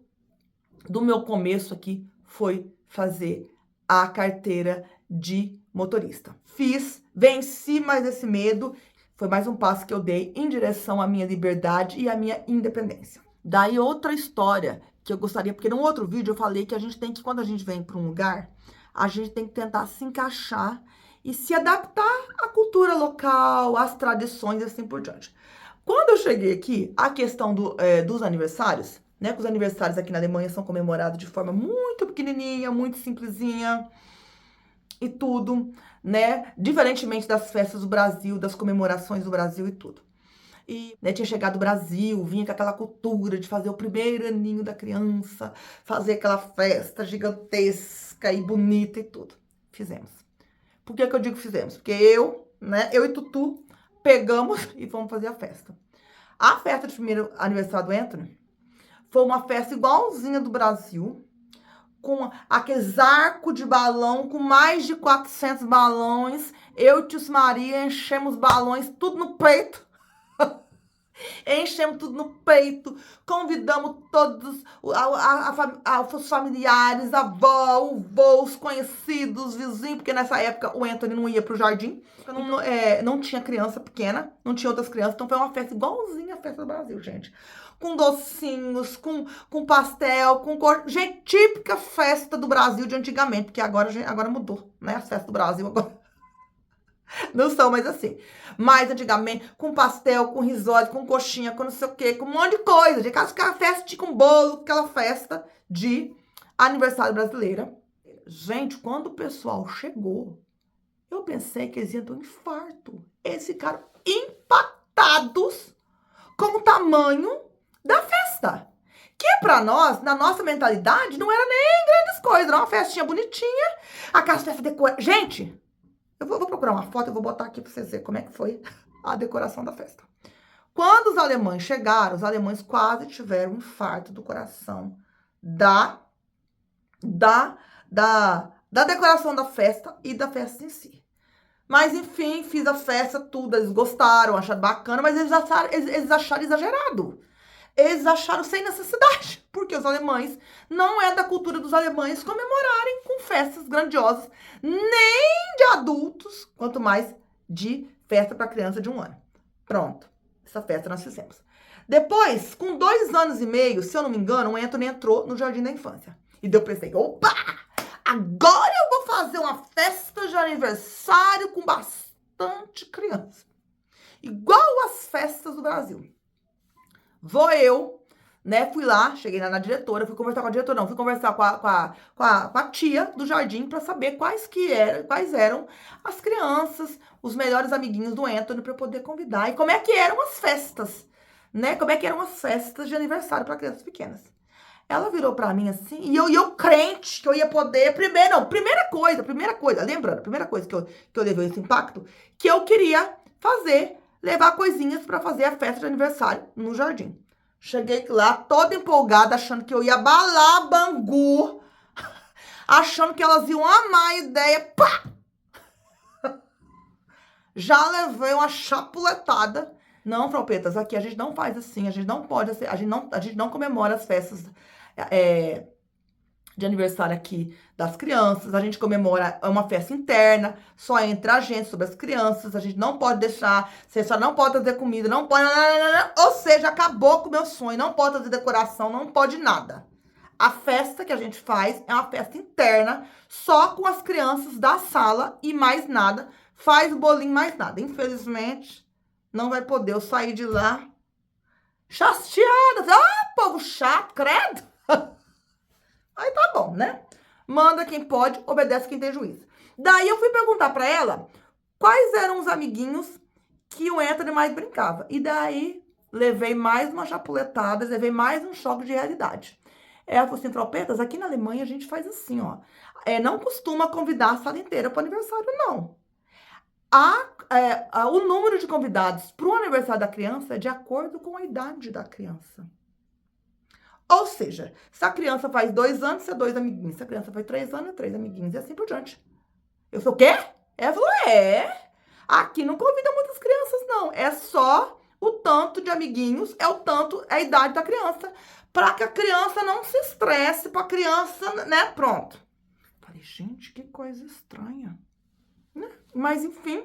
do meu começo aqui, foi fazer a carteira de motorista. Fiz, venci mais esse medo, foi mais um passo que eu dei em direção à minha liberdade e à minha independência. Daí outra história que eu gostaria, porque num outro vídeo eu falei que a gente tem que, quando a gente vem para um lugar, a gente tem que tentar se encaixar e se adaptar à cultura local, às tradições e assim por diante. Quando eu cheguei aqui, a questão dos aniversários, né, que os aniversários aqui na Alemanha são comemorados de forma muito pequenininha, muito simplesinha e tudo, né, diferentemente das festas do Brasil, das comemorações do Brasil e tudo. E, né, tinha chegado o Brasil, vinha com aquela cultura de fazer o primeiro aninho da criança, fazer aquela festa gigantesca e bonita e tudo. Fizemos. Por que que eu digo fizemos? Porque eu e Tutu pegamos e fomos fazer a festa. A festa de primeiro aniversário do Anthony foi uma festa igualzinha do Brasil, com aqueles arcos de balão, com mais de 400 balões. Eu e Tia Maria enchemos balões tudo no peito. Enchemos tudo no peito, convidamos todos os familiares, avó, os conhecidos, vizinhos, porque nessa época o Anthony não ia pro jardim, não tinha criança pequena, não tinha outras crianças, então foi uma festa igualzinha a festa do Brasil, gente. Com docinhos, com pastel, gente, típica festa do Brasil de antigamente, porque agora mudou, né, as festas do Brasil agora. Não são mais assim. Mas antigamente, com pastel, com risório, com coxinha, com não sei o quê, com um monte de coisa. De aquela festa com bolo, aquela festa de aniversário brasileira. Gente, quando o pessoal chegou, eu pensei que eles iam ter um infarto. Eles ficaram impactados com o tamanho da festa. Que pra nós, na nossa mentalidade, não era nem grandes coisas. Era uma festinha bonitinha, aquela festa decorada. Gente, eu vou procurar uma foto, eu vou botar aqui pra vocês verem como é que foi a decoração da festa. Quando os alemães chegaram, os alemães quase tiveram um infarto do coração da decoração da festa e da festa em si. Mas, enfim, fiz a festa, tudo, eles gostaram, acharam bacana, mas eles acharam exagerado. Eles acharam sem necessidade, porque os alemães, não é da cultura dos alemães comemorarem com festas grandiosas, nem de adultos, quanto mais de festa para criança de 1 ano. Pronto, essa festa nós fizemos. Depois, com 2 anos e meio, se eu não me engano, o Anthony entrou no Jardim da Infância. E daí eu pensei, opa, agora eu vou fazer uma festa de aniversário com bastante criança. Igual as festas do Brasil. Vou eu, né, fui lá, cheguei na diretora, fui conversar com a diretora, não, fui conversar com a tia do jardim para saber quais eram as crianças, os melhores amiguinhos do Anthony para poder convidar e como é que eram as festas, né, como é que eram as festas de aniversário para crianças pequenas. Ela virou pra mim assim, e eu crente que eu ia poder. Primeira coisa, lembrando, a primeira coisa que eu levei esse impacto, que eu queria levar coisinhas pra fazer a festa de aniversário no jardim. Cheguei lá toda empolgada, achando que eu ia abalar Bangu, achando que elas iam amar a ideia. Pá! Já levei uma chapuletada. Não, Fraupetas, aqui a gente não faz assim, a gente não pode, a gente não comemora as festas de aniversário aqui das crianças, a gente comemora uma festa interna, só entre a gente, sobre as crianças, a gente não pode deixar, você só não pode trazer comida, não pode, ou seja, acabou com o meu sonho, não pode trazer decoração, não pode nada. A festa que a gente faz é uma festa interna, só com as crianças da sala e mais nada, faz o bolinho mais nada. Infelizmente, não vai poder eu sair de lá chateada. Ah, povo chato, credo. Aí tá bom, né? Manda quem pode, obedece quem tem juízo. Daí eu fui perguntar pra ela quais eram os amiguinhos que o Anthony mais brincava. E daí levei mais uma chapuletada, levei mais um choque de realidade. Ela falou assim, Tropetas, aqui na Alemanha a gente faz assim, ó. Não costuma convidar a sala inteira pro aniversário, não. O número de convidados para o aniversário da criança é de acordo com a idade da criança. Ou seja, se a criança faz 2 anos, é 2 amiguinhos. Se a criança faz 3 anos, é 3 amiguinhos. E assim por diante. Eu falei, o quê? Ela falou, aqui não convida muitas crianças, não. É só o tanto de amiguinhos, é a idade da criança. Para que a criança não se estresse, para a criança, né? Pronto. Falei, gente, que coisa estranha. Né? Mas, enfim,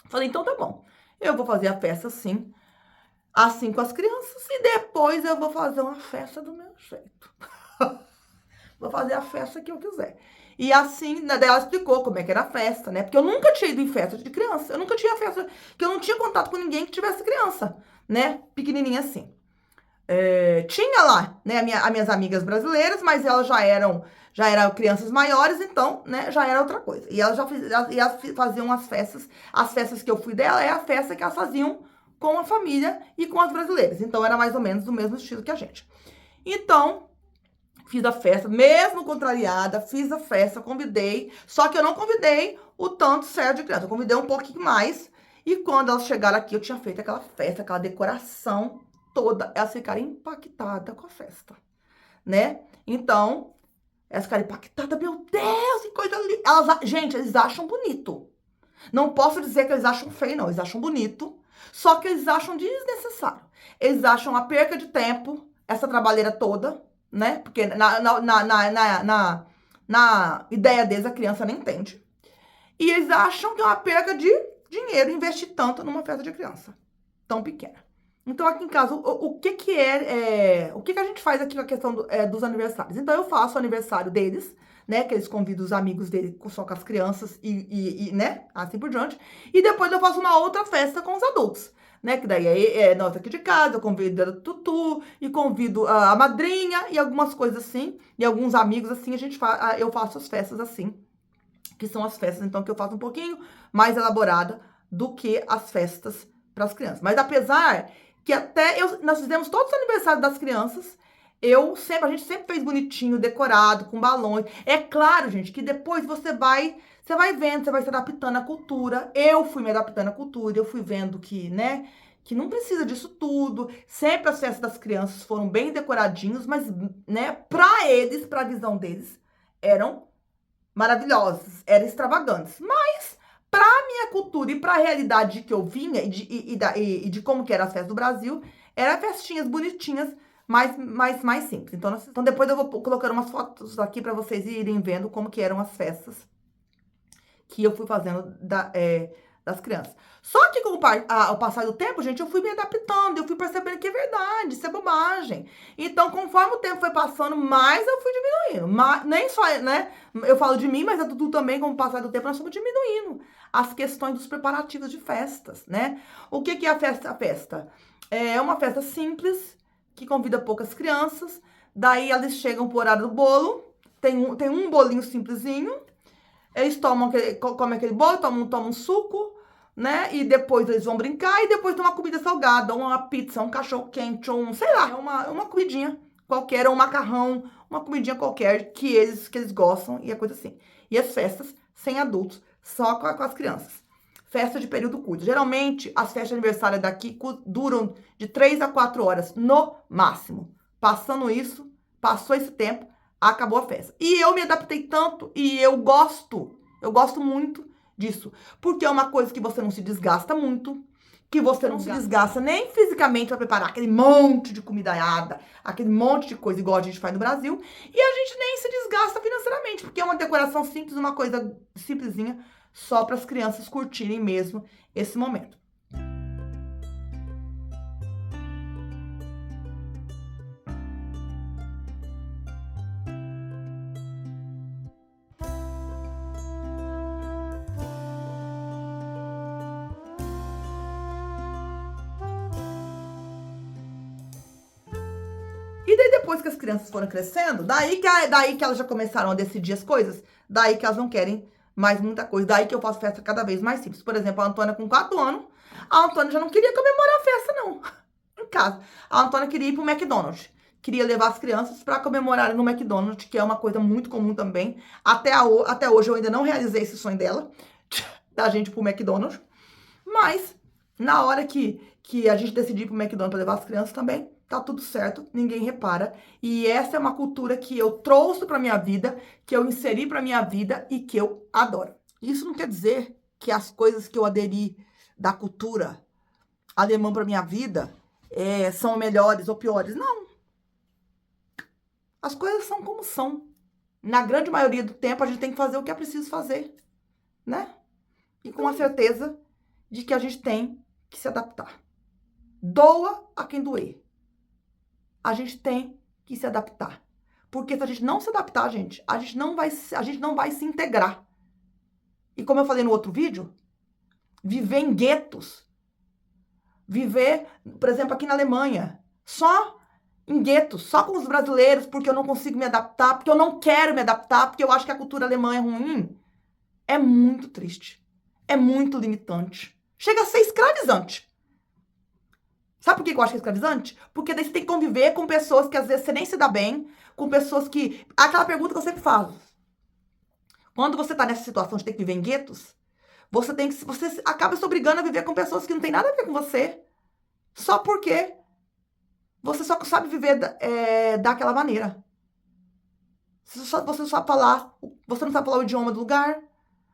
falei, então tá bom. Eu vou fazer a festa assim com as crianças, e depois eu vou fazer uma festa do meu jeito. Vou fazer a festa que eu quiser. E assim, daí ela explicou como é que era a festa, né? Porque eu nunca tinha ido em festa de criança. Eu nunca tinha festa, que eu não tinha contato com ninguém que tivesse criança, né? Pequenininha assim. Tinha lá, né, as minhas amigas brasileiras, mas elas já eram crianças maiores, então, né, já era outra coisa. E elas faziam as festas que eu fui dela, é a festa que elas faziam com a família e com as brasileiras. Então, era mais ou menos do mesmo estilo que a gente. Então, fiz a festa, mesmo contrariada, fiz a festa, convidei, só que eu não convidei o tanto certo de criança, eu convidei um pouquinho mais, e quando elas chegaram aqui, eu tinha feito aquela festa, aquela decoração toda, elas ficaram impactadas com a festa, né? Então, elas ficaram impactadas, meu Deus, que coisa linda. Gente, eles acham bonito. Não posso dizer que eles acham feio, não, eles acham bonito, só que eles acham desnecessário. Eles acham a perca de tempo, essa trabalheira toda, né? Porque na ideia deles a criança nem entende. E eles acham que é uma perca de dinheiro investir tanto numa festa de criança tão pequena. Então, aqui em casa, o que a gente faz aqui com a questão dos aniversários? Então, eu faço o aniversário deles, né? Que eles convidam os amigos dele só com as crianças e né? Assim por diante. E depois eu faço uma outra festa com os adultos, né? Que daí nós aqui de casa, eu convido a Tutu e convido a madrinha e algumas coisas assim. E alguns amigos assim, eu faço as festas assim. Que são as festas, então, que eu faço um pouquinho mais elaborada do que as festas para as crianças. Mas apesar que nós fizemos todos os aniversários das crianças, a gente sempre fez bonitinho, decorado, com balões. É claro, gente, que depois você vai vendo, você vai se adaptando à cultura. Eu fui me adaptando à cultura, eu fui vendo que, né, que não precisa disso tudo. Sempre as festas das crianças foram bem decoradinhos, mas, né, pra visão deles, eram maravilhosos, eram extravagantes. Mas, pra minha cultura e pra realidade que eu vinha e de como que eram as festas do Brasil, eram festinhas bonitinhas, mais simples. Então depois eu vou colocando umas fotos aqui pra vocês irem vendo como que eram as festas que eu fui fazendo das crianças. Só que com o passar do tempo, gente, eu fui me adaptando, eu fui percebendo que é verdade, isso é bobagem. Então, conforme o tempo foi passando, mais eu fui diminuindo. Nem só, né, eu falo de mim, mas a Dudu também, com o passar do tempo, nós fomos diminuindo as questões dos preparativos de festas, né? O que é a festa? A festa é uma festa simples, que convida poucas crianças, daí eles chegam pro horário do bolo, tem um bolinho simplesinho, eles comem aquele bolo, tomam um suco, né? E depois eles vão brincar e depois tem uma comida salgada, uma pizza, um cachorro quente, sei lá, uma comidinha qualquer, ou um macarrão, uma comidinha qualquer que eles gostam e é coisa assim. E as festas sem adultos, só com as crianças. Festa de período curto. Geralmente, as festas de aniversário daqui duram de 3 a 4 horas, no máximo. Passando isso, passou esse tempo, acabou a festa. E eu me adaptei tanto e eu gosto muito disso. Porque é uma coisa que você não se desgasta muito, que você não se desgasta nem fisicamente para preparar aquele monte de comidaiada, aquele monte de coisa igual a gente faz no Brasil, e a gente nem se desgasta financeiramente, porque é uma decoração simples, uma coisa simplesinha, só para as crianças curtirem mesmo esse momento. E daí depois que as crianças foram crescendo, daí que elas já começaram a decidir as coisas, daí que elas não querem mais muita coisa, daí que eu faço festa cada vez mais simples. Por exemplo, a Antônia com 4 anos, a Antônia já não queria comemorar a festa não, em casa. A Antônia queria ir pro McDonald's, queria levar as crianças para comemorarem no McDonald's, que é uma coisa muito comum também. Até hoje eu ainda não realizei esse sonho dela, da gente ir pro McDonald's, mas na hora que a gente decidir ir pro McDonald's para levar as crianças também, tá tudo certo, ninguém repara. E essa é uma cultura que eu trouxe pra minha vida, que eu inseri pra minha vida e que eu adoro. Isso não quer dizer que as coisas que eu aderi da cultura alemã pra minha vida são melhores ou piores. Não. As coisas são como são. Na grande maioria do tempo, a gente tem que fazer o que é preciso fazer, né? E com a certeza de que a gente tem que se adaptar. Doa a quem doer. A gente tem que se adaptar. Porque se a gente não se adaptar, gente, a gente não vai se integrar. E como eu falei no outro vídeo, viver em guetos, viver, por exemplo, aqui na Alemanha, só em guetos, só com os brasileiros, porque eu não consigo me adaptar, porque eu não quero me adaptar, porque eu acho que a cultura alemã é ruim, é muito triste. É muito limitante. Chega a ser escravizante. Sabe por que eu acho que é escravizante? Porque daí você tem que conviver com pessoas que às vezes você nem se dá bem, com pessoas que... Aquela pergunta que eu sempre faço. Quando você tá nessa situação de ter que viver em guetos, você acaba se obrigando a viver com pessoas que não tem nada a ver com você, só porque você só sabe viver daquela maneira. Você não sabe falar o idioma do lugar,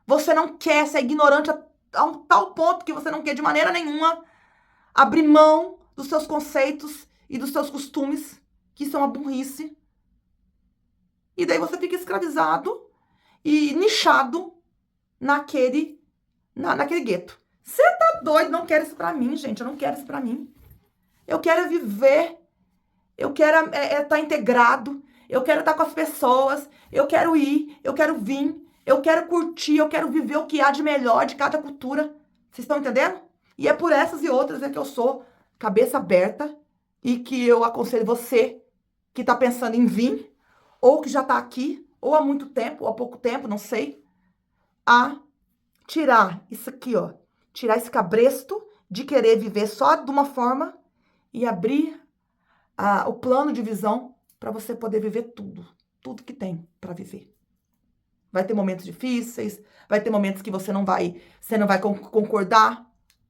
você não quer, você é ignorante a um tal ponto que você não quer de maneira nenhuma abrir mão dos seus conceitos e dos seus costumes, que isso é uma burrice. E daí você fica escravizado e nichado naquele gueto. Você tá doido? Não quero isso pra mim, gente. Eu não quero isso pra mim. Eu quero viver. Eu quero estar integrado. Eu quero estar com as pessoas. Eu quero ir. Eu quero vir. Eu quero curtir. Eu quero viver o que há de melhor de cada cultura. Vocês estão entendendo? E é por essas e outras que eu sou cabeça aberta e que eu aconselho você que está pensando em vir, ou que já está aqui, ou há muito tempo, ou há pouco tempo, não sei, a tirar isso aqui, ó. Tirar esse cabresto de querer viver só de uma forma e abrir o plano de visão para você poder viver tudo que tem para viver. Vai ter momentos difíceis, vai ter momentos que você não vai concordar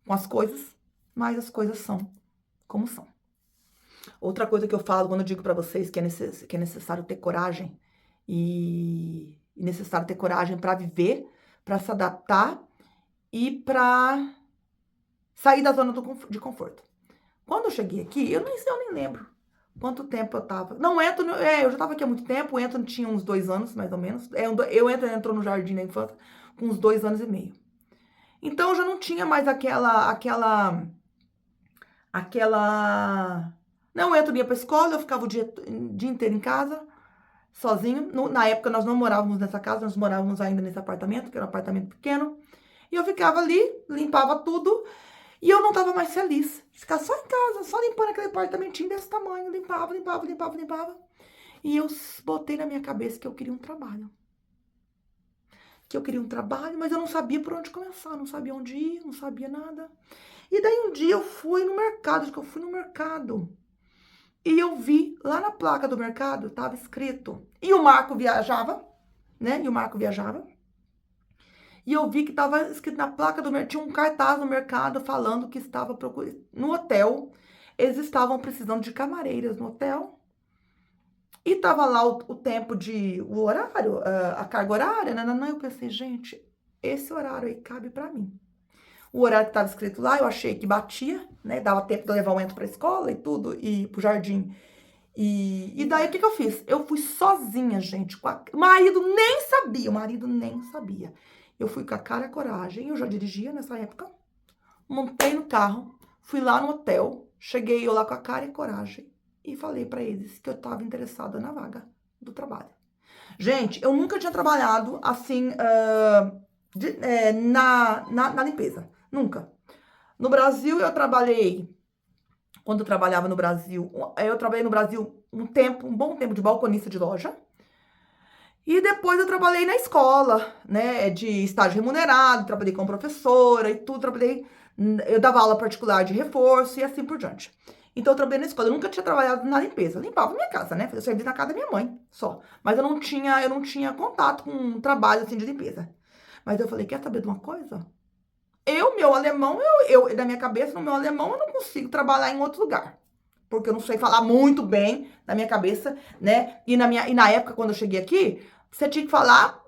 com as coisas, mas as coisas são como são. Outra coisa que eu falo quando eu digo para vocês que é necessário ter coragem e necessário ter coragem para viver, para se adaptar e para sair da zona de conforto. Quando eu cheguei aqui, eu nem lembro quanto tempo eu tava. Não, Anthony, eu já tava aqui há muito tempo. O Anthony tinha uns 2 anos, mais ou menos. O Anthony entrou no jardim da infância com uns 2 anos e meio. Então eu já não tinha mais aquela... Não, o Anthony ia pra escola, eu ficava o dia inteiro em casa, sozinho. Na época nós não morávamos nessa casa, nós morávamos ainda nesse apartamento, que era um apartamento pequeno. E eu ficava ali, limpava tudo, e eu não tava mais feliz. Ficar só em casa, só limpando aquele apartamentinho desse tamanho, limpava. E eu botei na minha cabeça que eu queria um trabalho. Mas eu não sabia por onde começar, não sabia onde ir, não sabia nada. E daí um dia eu fui no mercado, E eu vi lá na placa do mercado, tava escrito. E o Marco viajava, né? E o Marco viajava. E eu vi que tava escrito na placa do mercado, tinha um cartaz no mercado falando que estava procurando. No hotel, eles estavam precisando de camareiras no hotel. E tava lá o tempo o horário, a carga horária, né? Eu pensei, gente, esse horário aí cabe pra mim. O horário que tava escrito lá, eu achei que batia, né? Dava tempo de eu levar o Ento pra escola e tudo, e pro jardim. E daí, o que eu fiz? Eu fui sozinha, gente. O marido nem sabia. Eu fui com a cara e a coragem, eu já dirigia nessa época. Montei no carro, fui lá no hotel, cheguei eu lá com a cara e a coragem e falei pra eles que eu tava interessada na vaga do trabalho. Gente, eu nunca tinha trabalhado assim na limpeza. Nunca. No Brasil, quando eu trabalhava no Brasil, eu trabalhei no Brasil um bom tempo de balconista de loja. E depois eu trabalhei na escola, né, de estágio remunerado, trabalhei como professora e tudo, eu dava aula particular de reforço e assim por diante. Então eu trabalhei na escola, eu nunca tinha trabalhado na limpeza, eu limpava minha casa, né, fazia serviço na casa da minha mãe, só. Mas eu não tinha contato com um trabalho assim de limpeza. Mas eu falei, quer saber de uma coisa? Meu alemão, na minha cabeça, no meu alemão, eu não consigo trabalhar em outro lugar. Porque eu não sei falar muito bem na minha cabeça, né? E na época, quando eu cheguei aqui, você tinha que falar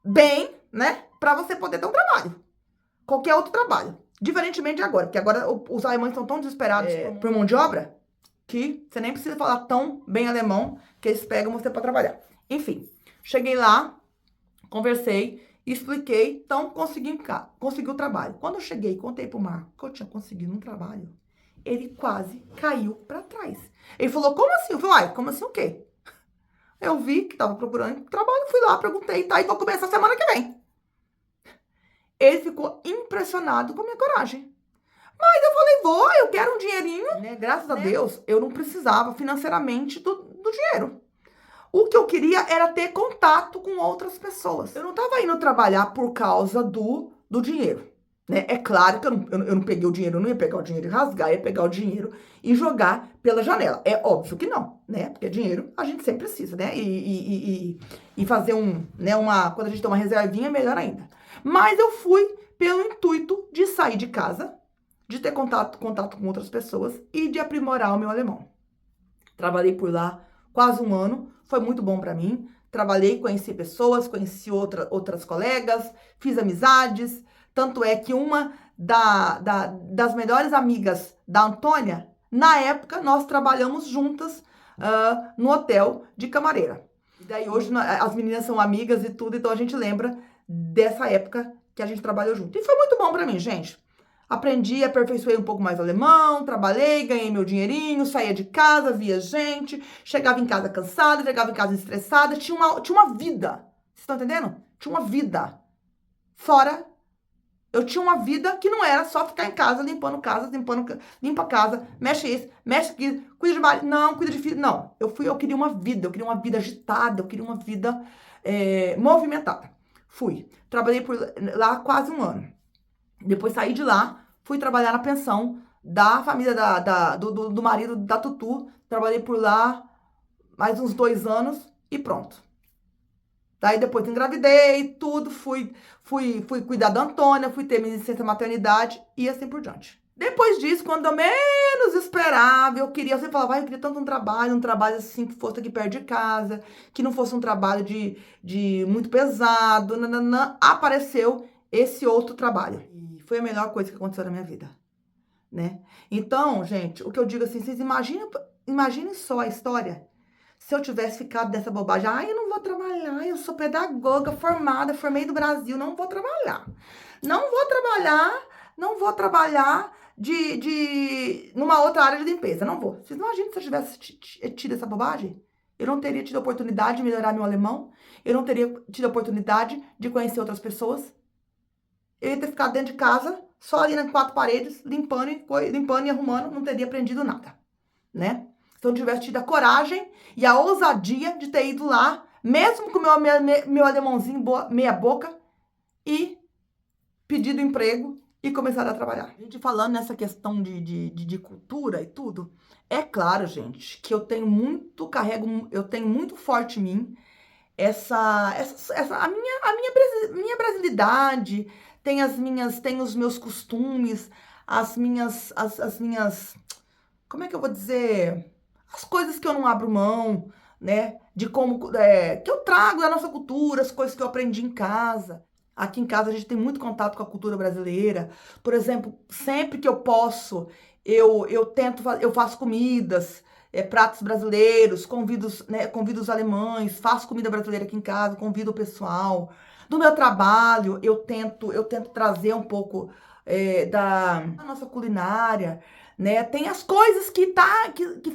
bem, né? Pra você poder ter um trabalho. Qualquer outro trabalho. Diferentemente de agora. Porque agora os alemães estão tão desesperados por mão de obra que você nem precisa falar tão bem alemão que eles pegam você pra trabalhar. Enfim, cheguei lá, conversei, expliquei, então consegui o trabalho. Quando eu cheguei, contei pro Marco que eu tinha conseguido um trabalho, ele quase caiu pra trás. Ele falou, como assim? Eu falei, como assim o quê? Eu vi que tava procurando trabalho, fui lá, perguntei, tá, e vou começar semana que vem. Ele ficou impressionado com a minha coragem. Mas eu falei, eu quero um dinheirinho, né? Graças a Deus, eu não precisava financeiramente do dinheiro. O que eu queria era ter contato com outras pessoas. Eu não tava indo trabalhar por causa do dinheiro, né? É claro que eu não peguei o dinheiro, eu não ia pegar o dinheiro e rasgar, ia pegar o dinheiro e jogar pela janela. É óbvio que não, né? Porque dinheiro a gente sempre precisa, né? E fazer quando a gente tem uma reservinha, melhor ainda. Mas eu fui pelo intuito de sair de casa, de ter contato com outras pessoas e de aprimorar o meu alemão. Trabalhei por lá quase um ano, foi muito bom pra mim. Trabalhei, conheci pessoas, conheci outras colegas, fiz amizades. Tanto é que uma das melhores amigas da Antônia, na época, nós trabalhamos juntas no hotel de camareira. E daí hoje as meninas são amigas e tudo, então a gente lembra dessa época que a gente trabalhou junto. E foi muito bom pra mim, gente. Aprendi, aperfeiçoei um pouco mais o alemão, trabalhei, ganhei meu dinheirinho, saía de casa, via gente, chegava em casa cansada, chegava em casa estressada, tinha uma vida. Vocês estão entendendo? Tinha uma vida. Fora, eu tinha uma vida que não era só ficar em casa, limpa a casa, mexe isso, mexe aquilo, cuida de marido, não, cuida de filho, não. Eu queria uma vida agitada, eu queria uma vida movimentada. Fui. Trabalhei por lá quase um ano. Depois saí de lá, fui trabalhar na pensão da família do marido da Tutu. Trabalhei por lá mais uns 2 anos e pronto. Daí depois engravidei, tudo, fui cuidar da Antônia, fui ter minha licença maternidade e assim por diante. Depois disso, quando eu menos esperava, eu sempre falava, eu queria tanto um trabalho assim que fosse aqui perto de casa, que não fosse um trabalho de muito pesado, apareceu esse outro trabalho. E foi a melhor coisa que aconteceu na minha vida, né? Então, gente, o que eu digo assim, vocês imaginem só a história se eu tivesse ficado dessa bobagem. Eu não vou trabalhar, eu sou pedagoga formada, formei do Brasil, não vou trabalhar. Não vou trabalhar numa outra área de limpeza, não vou. Vocês imaginam se eu tivesse tido essa bobagem? Eu não teria tido a oportunidade de melhorar meu alemão, eu não teria tido a oportunidade de conhecer outras pessoas. Eu ia ter ficado dentro de casa, só ali nas 4 paredes, limpando e arrumando, não teria aprendido nada, né? Se eu tivesse tido a coragem e a ousadia de ter ido lá, mesmo com meu alemãozinho meia boca, e pedido emprego e começaram a trabalhar. A gente falando nessa questão de cultura e tudo, é claro, gente, que eu tenho muito, eu tenho muito forte em mim minha brasilidade, tem os meus costumes, as minhas, como é que eu vou dizer? As coisas que eu não abro mão, né? De como, que eu trago da nossa cultura, as coisas que eu aprendi em casa. Aqui em casa a gente tem muito contato com a cultura brasileira. Por exemplo, sempre que eu posso, eu faço comidas, pratos brasileiros, convido os alemães, faço comida brasileira aqui em casa, convido o pessoal. No meu trabalho, eu tento trazer um pouco da nossa culinária, né? Tem as coisas que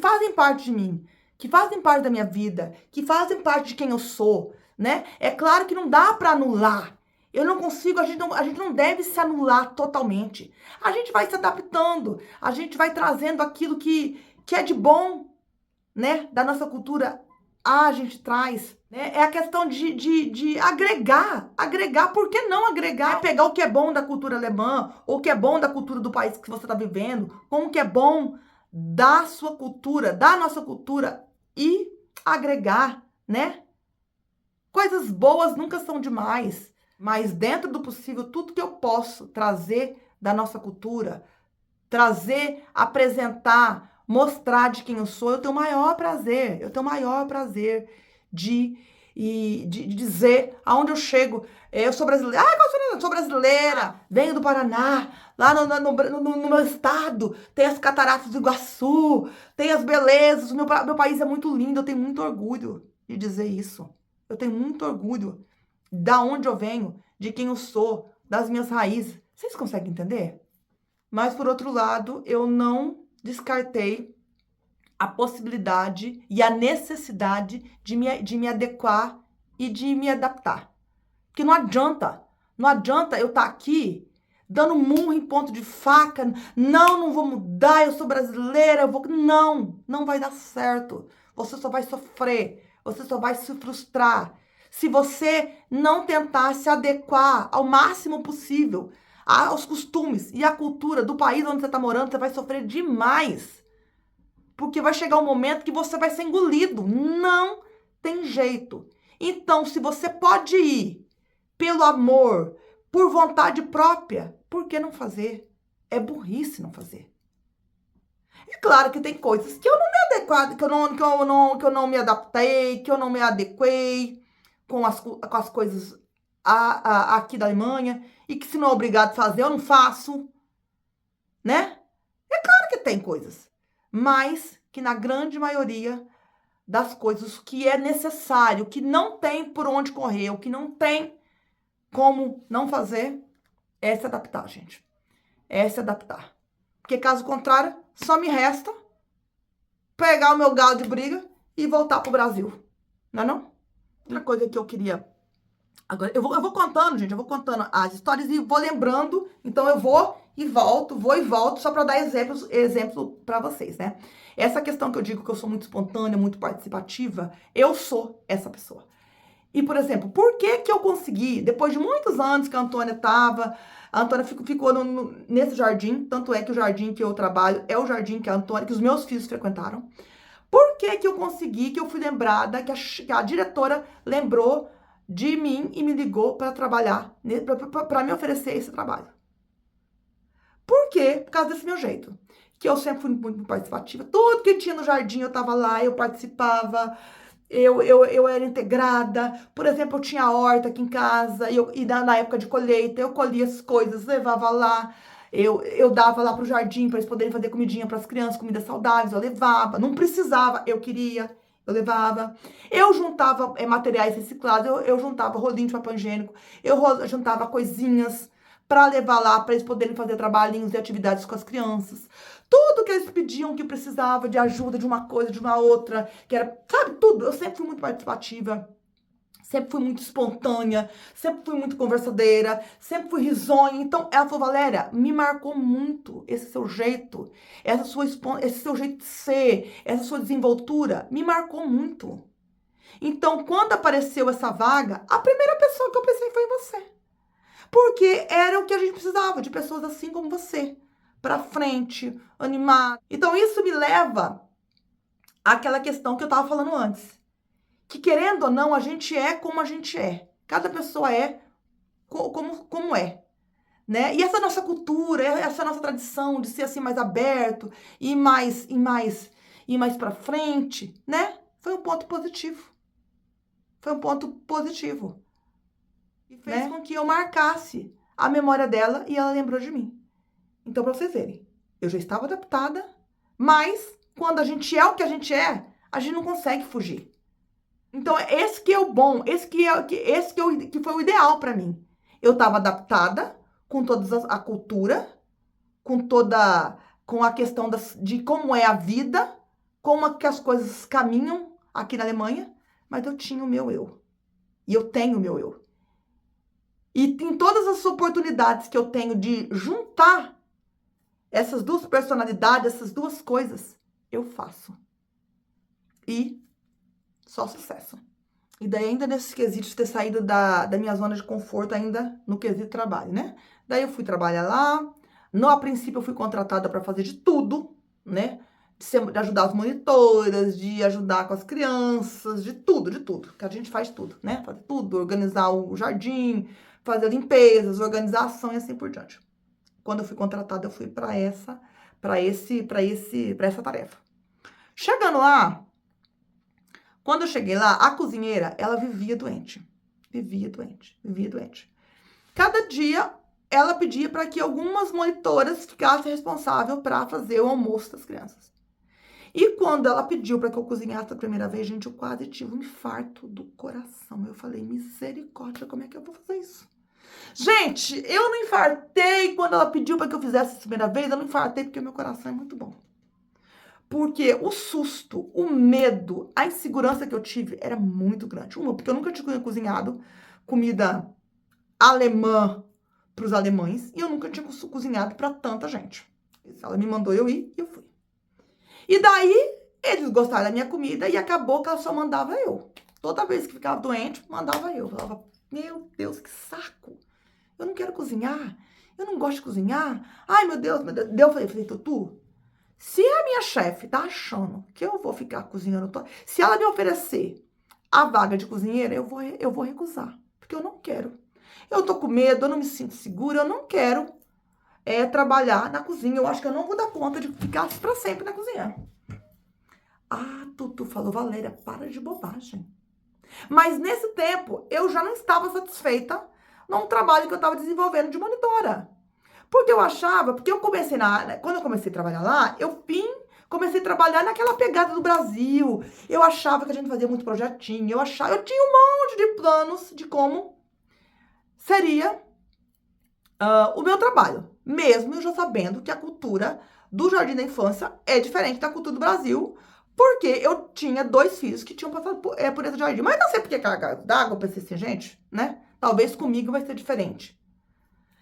fazem parte de mim, que fazem parte da minha vida, que fazem parte de quem eu sou, né? É claro que não dá para anular. Eu não consigo, a gente não deve se anular totalmente. A gente vai se adaptando, a gente vai trazendo aquilo que é de bom, né? Da nossa cultura, a gente traz. Né? É a questão de agregar, por que não agregar? É pegar o que é bom da cultura alemã, ou o que é bom da cultura do país que você está vivendo, com o que é bom da sua cultura, da nossa cultura, e agregar, né? Coisas boas nunca são demais, mas dentro do possível, tudo que eu posso trazer da nossa cultura, trazer, apresentar, mostrar de quem eu sou, eu tenho o maior prazer, de dizer aonde eu chego. Eu sou brasileira, eu sou brasileira, venho do Paraná, lá no meu estado, tem as cataratas do Iguaçu, tem as belezas, meu país é muito lindo, eu tenho muito orgulho de dizer isso. Eu tenho muito orgulho da onde eu venho, de quem eu sou, das minhas raízes. Vocês conseguem entender? Mas, por outro lado, eu não descartei a possibilidade e a necessidade de me adequar e de me adaptar. Porque não adianta eu estar aqui dando murro em ponto de faca. Não vou mudar, eu sou brasileira, eu vou... Não vai dar certo. Você só vai sofrer, você só vai se frustrar. Se você não tentar se adequar ao máximo possível aos costumes e à cultura do país onde você está morando, você vai sofrer demais. Porque vai chegar um momento que você vai ser engolido. Não tem jeito. Então, se você pode ir pelo amor, por vontade própria, por que não fazer? É burrice não fazer. É claro que tem coisas que eu não me adequei, que eu não me adaptei, que eu não me adequei com as coisas aqui da Alemanha, e que se não é obrigado a fazer, eu não faço, né? É claro que tem coisas, mas que na grande maioria das coisas que é necessário, que não tem por onde correr, o que não tem como não fazer, é se adaptar, gente. É se adaptar. Porque caso contrário, só me resta pegar o meu galo de briga e voltar pro Brasil. Não é não? Outra coisa que eu queria... Agora, eu vou contando, gente, eu vou contando as histórias e vou lembrando. Então, eu vou e volto, só para dar exemplo para vocês, né? Essa questão que eu digo que eu sou muito espontânea, muito participativa, eu sou essa pessoa. E, por exemplo, por que que eu consegui, depois de muitos anos que a Antônia ficou nesse jardim, tanto é que o jardim que eu trabalho é o jardim que os meus filhos frequentaram. Por que que eu consegui, que eu fui lembrada, que a diretora lembrou de mim e me ligou para trabalhar, para me oferecer esse trabalho? Por quê? Por causa desse meu jeito. Que eu sempre fui muito participativa. Tudo que tinha no jardim eu tava lá, eu participava, eu era integrada. Por exemplo, eu tinha horta aqui em casa, e na época de colheita, eu colhia as coisas, levava lá. Eu dava lá pro jardim para eles poderem fazer comidinha para as crianças, comidas saudáveis, eu levava. Não precisava, eu queria, eu levava. Eu juntava materiais reciclados, eu juntava rolinho de papel higiênico, eu juntava coisinhas para levar lá, para eles poderem fazer trabalhinhos e atividades com as crianças. Tudo que eles pediam, que precisava de ajuda de uma coisa, de uma outra, que era, sabe, tudo. Eu sempre fui muito participativa, sempre fui muito espontânea, sempre fui muito conversadeira, sempre fui risonha. Então, ela falou, Valéria, me marcou muito esse seu jeito, esse seu jeito de ser, essa sua desenvoltura, me marcou muito. Então, quando apareceu essa vaga, a primeira pessoa que eu pensei foi em você. Porque era o que a gente precisava, de pessoas assim como você, pra frente, animar. Então isso me leva àquela questão que eu tava falando antes. Que querendo ou não, a gente é como a gente é. Cada pessoa é como é. Né? E essa nossa cultura, essa nossa tradição de ser assim mais aberto e mais para frente, né? Foi um ponto positivo. Foi um ponto positivo. E fez com que eu marcasse a memória dela e ela lembrou de mim. Então, para vocês verem, eu já estava adaptada, mas quando a gente é o que a gente não consegue fugir. Então, esse que é o bom, que foi o ideal para mim. Eu estava adaptada com toda a cultura, com a questão de como é a vida, como é que as coisas caminham aqui na Alemanha, mas eu tinha o meu eu. E eu tenho o meu eu. E em todas as oportunidades que eu tenho de juntar essas duas personalidades, essas duas coisas, eu faço. E só sucesso. E daí ainda nesse quesito de ter saído da minha zona de conforto ainda no quesito trabalho, né? Daí eu fui trabalhar lá. A princípio eu fui contratada para fazer de tudo, né? De ajudar as monitoras, de ajudar com as crianças, de tudo. Que a gente faz tudo, né? Fazer tudo, organizar o jardim, fazer limpezas, organização e assim por diante. Quando eu fui contratada, eu fui para essa tarefa. Chegando lá, quando eu cheguei lá, a cozinheira, ela vivia doente. Vivia doente. Cada dia, ela pedia para que algumas monitoras ficassem responsáveis para fazer o almoço das crianças. E quando ela pediu para que eu cozinhasse a primeira vez, gente, eu quase tive um infarto do coração. Eu falei, misericórdia, como é que eu vou fazer isso? Gente, eu não infartei quando ela pediu para que eu fizesse a primeira vez. Eu não infartei porque o meu coração é muito bom. Porque o susto, o medo, a insegurança que eu tive era muito grande. Porque eu nunca tinha cozinhado comida alemã para os alemães e eu nunca tinha cozinhado para tanta gente. Ela me mandou eu ir e eu fui. E daí, eles gostaram da minha comida e acabou que ela só mandava eu. Toda vez que ficava doente, mandava eu. Eu falava, meu Deus, que saco. Eu não quero cozinhar. Eu não gosto de cozinhar. Ai, meu Deus. Eu falei, Tutu, se a minha chefe tá achando que eu vou ficar cozinhando, se ela me oferecer a vaga de cozinheira, eu vou recusar. Porque eu não quero. Eu tô com medo, eu não me sinto segura, eu não quero trabalhar na cozinha. Eu acho que eu não vou dar conta de ficar pra sempre na cozinha. Ah, Tutu falou, Valéria, para de bobagem. Mas nesse tempo, eu já não estava satisfeita num trabalho que eu estava desenvolvendo de monitora. Porque eu achava, quando eu comecei a trabalhar lá, comecei a trabalhar naquela pegada do Brasil. Eu achava que a gente fazia muito projetinho, eu tinha um monte de planos de como seria o meu trabalho. Mesmo eu já sabendo que a cultura do Jardim da Infância é diferente da cultura do Brasil, porque eu tinha 2 filhos que tinham passado por esse jardim. Mas não sei por que carga d'água, eu pensei assim, gente, né? Talvez comigo vai ser diferente.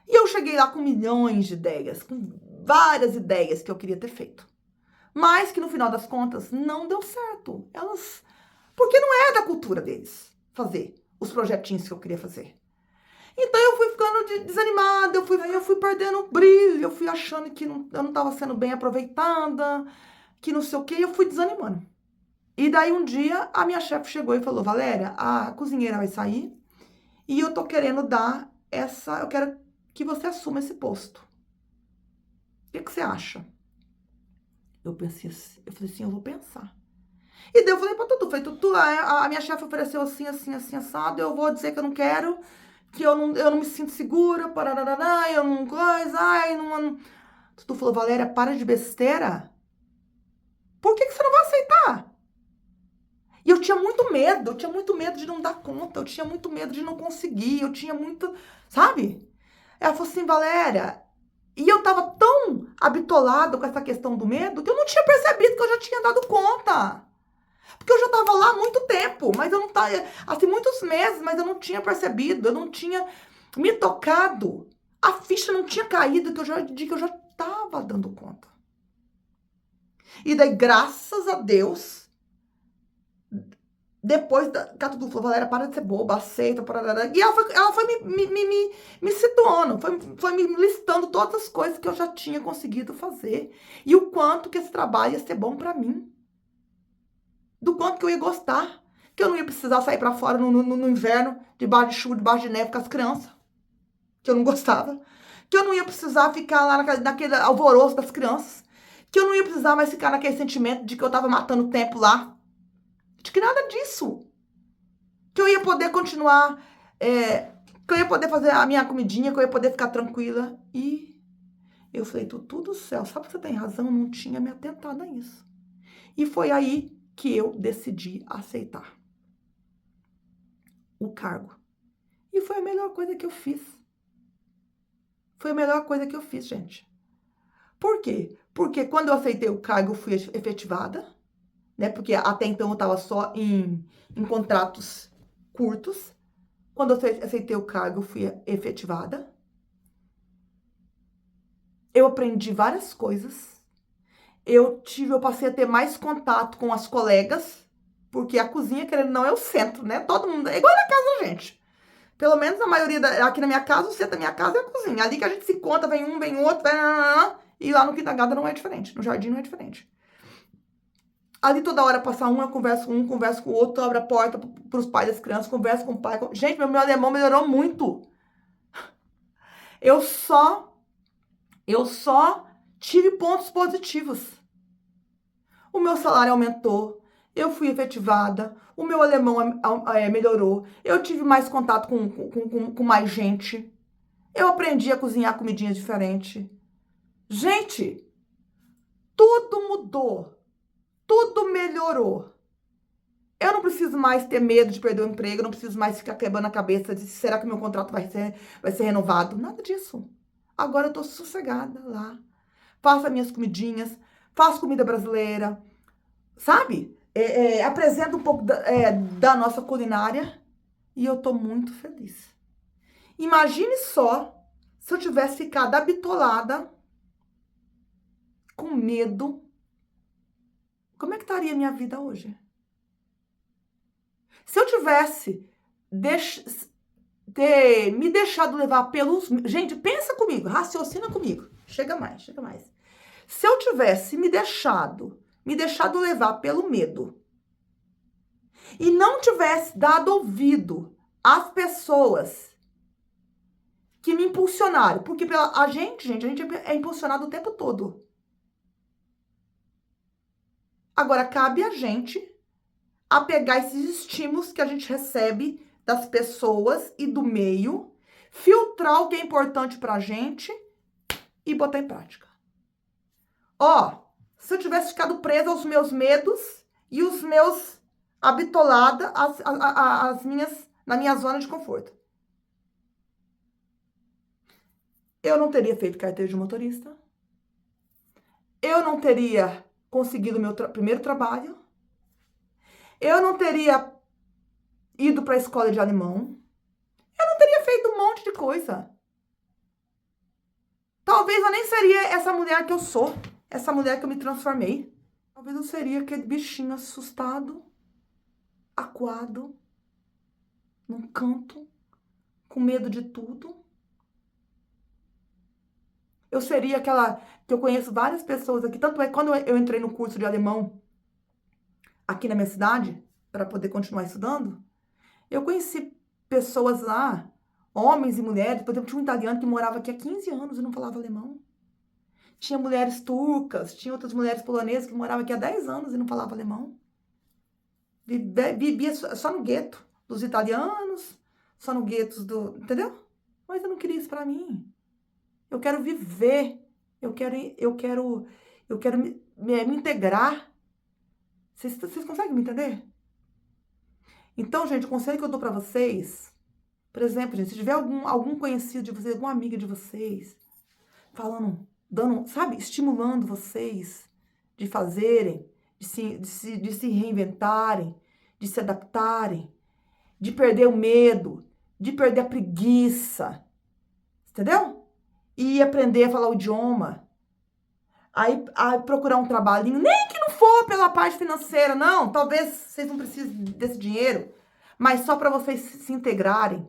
E eu cheguei lá com milhões de ideias, com várias ideias que eu queria ter feito. Mas que no final das contas não deu certo. Porque não é da cultura deles fazer os projetinhos que eu queria fazer. Então eu fui ficando desanimada, eu fui perdendo o brilho, eu fui achando que eu não estava sendo bem aproveitada, que não sei o que, e eu fui desanimando. E daí um dia a minha chefe chegou e falou, Valéria, a cozinheira vai sair e eu tô querendo eu quero que você assuma esse posto. O que você acha? Eu pensei assim, eu falei assim, eu vou pensar. E daí eu falei pra Tutu, a minha chefe ofereceu assim, assado, eu vou dizer que eu não quero, que eu não me sinto segura, pararará, eu não coisa, não. Tutu falou, Valéria, para de besteira. Por que você não vai aceitar? E eu tinha muito medo de não dar conta, eu tinha muito medo de não conseguir, eu tinha muito, sabe? Ela falou assim, Valéria, e eu tava tão habitolada com essa questão do medo que eu não tinha percebido que eu já tinha dado conta. Porque eu já tava lá há muito tempo, mas eu não tava, assim, muitos meses, mas eu não tinha percebido, eu não tinha me tocado. A ficha não tinha caído de que eu já tava dando conta. E daí, graças a Deus, Depois, a Tudo falou, Valéria, para de ser boba, aceita, parará. E ela foi me situando, foi me listando todas as coisas que eu já tinha conseguido fazer. E o quanto que esse trabalho ia ser bom pra mim. Do quanto que eu ia gostar. Que eu não ia precisar sair pra fora no inverno, debaixo de chuva, debaixo de neve com as crianças. Que eu não gostava. Que eu não ia precisar ficar lá naquele alvoroço das crianças. Que eu não ia precisar mais ficar naquele sentimento de que eu tava matando tempo lá. De que nada disso. Que eu ia poder continuar, que eu ia poder fazer a minha comidinha, que eu ia poder ficar tranquila. E eu falei, tudo do céu, sabe que você tem razão, eu não tinha me atentado a isso. E foi aí que eu decidi aceitar o cargo. E foi a melhor coisa que eu fiz. Foi a melhor coisa que eu fiz, gente. Por quê? Porque quando eu aceitei o cargo, eu fui efetivada, né? Porque até então eu estava só em contratos curtos. Quando eu aceitei o cargo, eu fui efetivada. Eu aprendi várias coisas. Eu passei a ter mais contato com as colegas, porque a cozinha, querendo ou não, é o centro, né? Todo mundo, é igual na casa da gente. Pelo menos a maioria, aqui na minha casa, o centro da minha casa é a cozinha. Ali que a gente se encontra, vem um, vem outro, e lá no Quinta Gada não é diferente, no jardim não é diferente. Ali toda hora passa um, eu converso com um, converso com o outro, abre a porta pros pais das crianças, converso com o pai. Gente, meu alemão melhorou muito. Eu só tive pontos positivos. O meu salário aumentou, eu fui efetivada, o meu alemão melhorou, eu tive mais contato com mais gente, eu aprendi a cozinhar comidinhas diferentes. Gente, tudo mudou, tudo melhorou. Eu não preciso mais ter medo de perder o emprego, eu não preciso mais ficar quebrando a cabeça de será que meu contrato vai ser renovado. Nada disso. Agora eu tô sossegada lá. Faço as minhas comidinhas, faço comida brasileira, sabe? Apresento um pouco da nossa culinária e eu tô muito feliz. Imagine só se eu tivesse ficado habitolada, com medo. Como é que estaria a minha vida hoje? Se eu tivesse me deixado levar pelos... Gente, pensa comigo, raciocina comigo. Chega mais, chega mais. Se eu tivesse me deixado levar pelo medo e não tivesse dado ouvido às pessoas que me impulsionaram, porque a gente é impulsionado o tempo todo. Agora, cabe a gente a pegar esses estímulos que a gente recebe das pessoas e do meio, filtrar o que é importante pra gente e botar em prática. Se eu tivesse ficado presa aos meus medos e os meus habitolada na minha zona de conforto, eu não teria feito carteira de motorista, eu não teria conseguido meu primeiro trabalho, eu não teria ido para a escola de alemão, eu não teria feito um monte de coisa. Talvez eu nem seria essa mulher que eu sou, essa mulher que eu me transformei. Talvez eu seria aquele bichinho assustado, acuado, num canto, com medo de tudo. Eu seria aquela que eu conheço várias pessoas aqui, tanto é que quando eu entrei no curso de alemão aqui na minha cidade, para poder continuar estudando, eu conheci pessoas lá, homens e mulheres. Por exemplo, tinha um italiano que morava aqui há 15 anos e não falava alemão. Tinha mulheres turcas, tinha outras mulheres polonesas que moravam aqui há 10 anos e não falavam alemão. Vivia só no gueto dos italianos, só no gueto entendeu? Mas eu não queria isso pra mim. Eu quero viver, eu quero me integrar. Vocês conseguem me entender? Então, gente, o conselho que eu dou pra vocês, por exemplo, gente, se tiver algum conhecido de vocês, alguma amiga de vocês, falando, dando, sabe, estimulando vocês de fazerem, de se reinventarem, de se adaptarem, de perder o medo, de perder a preguiça, entendeu? E aprender a falar o idioma, aí procurar um trabalhinho, nem que não for pela parte financeira, não. Talvez vocês não precisem desse dinheiro, mas só para vocês se integrarem.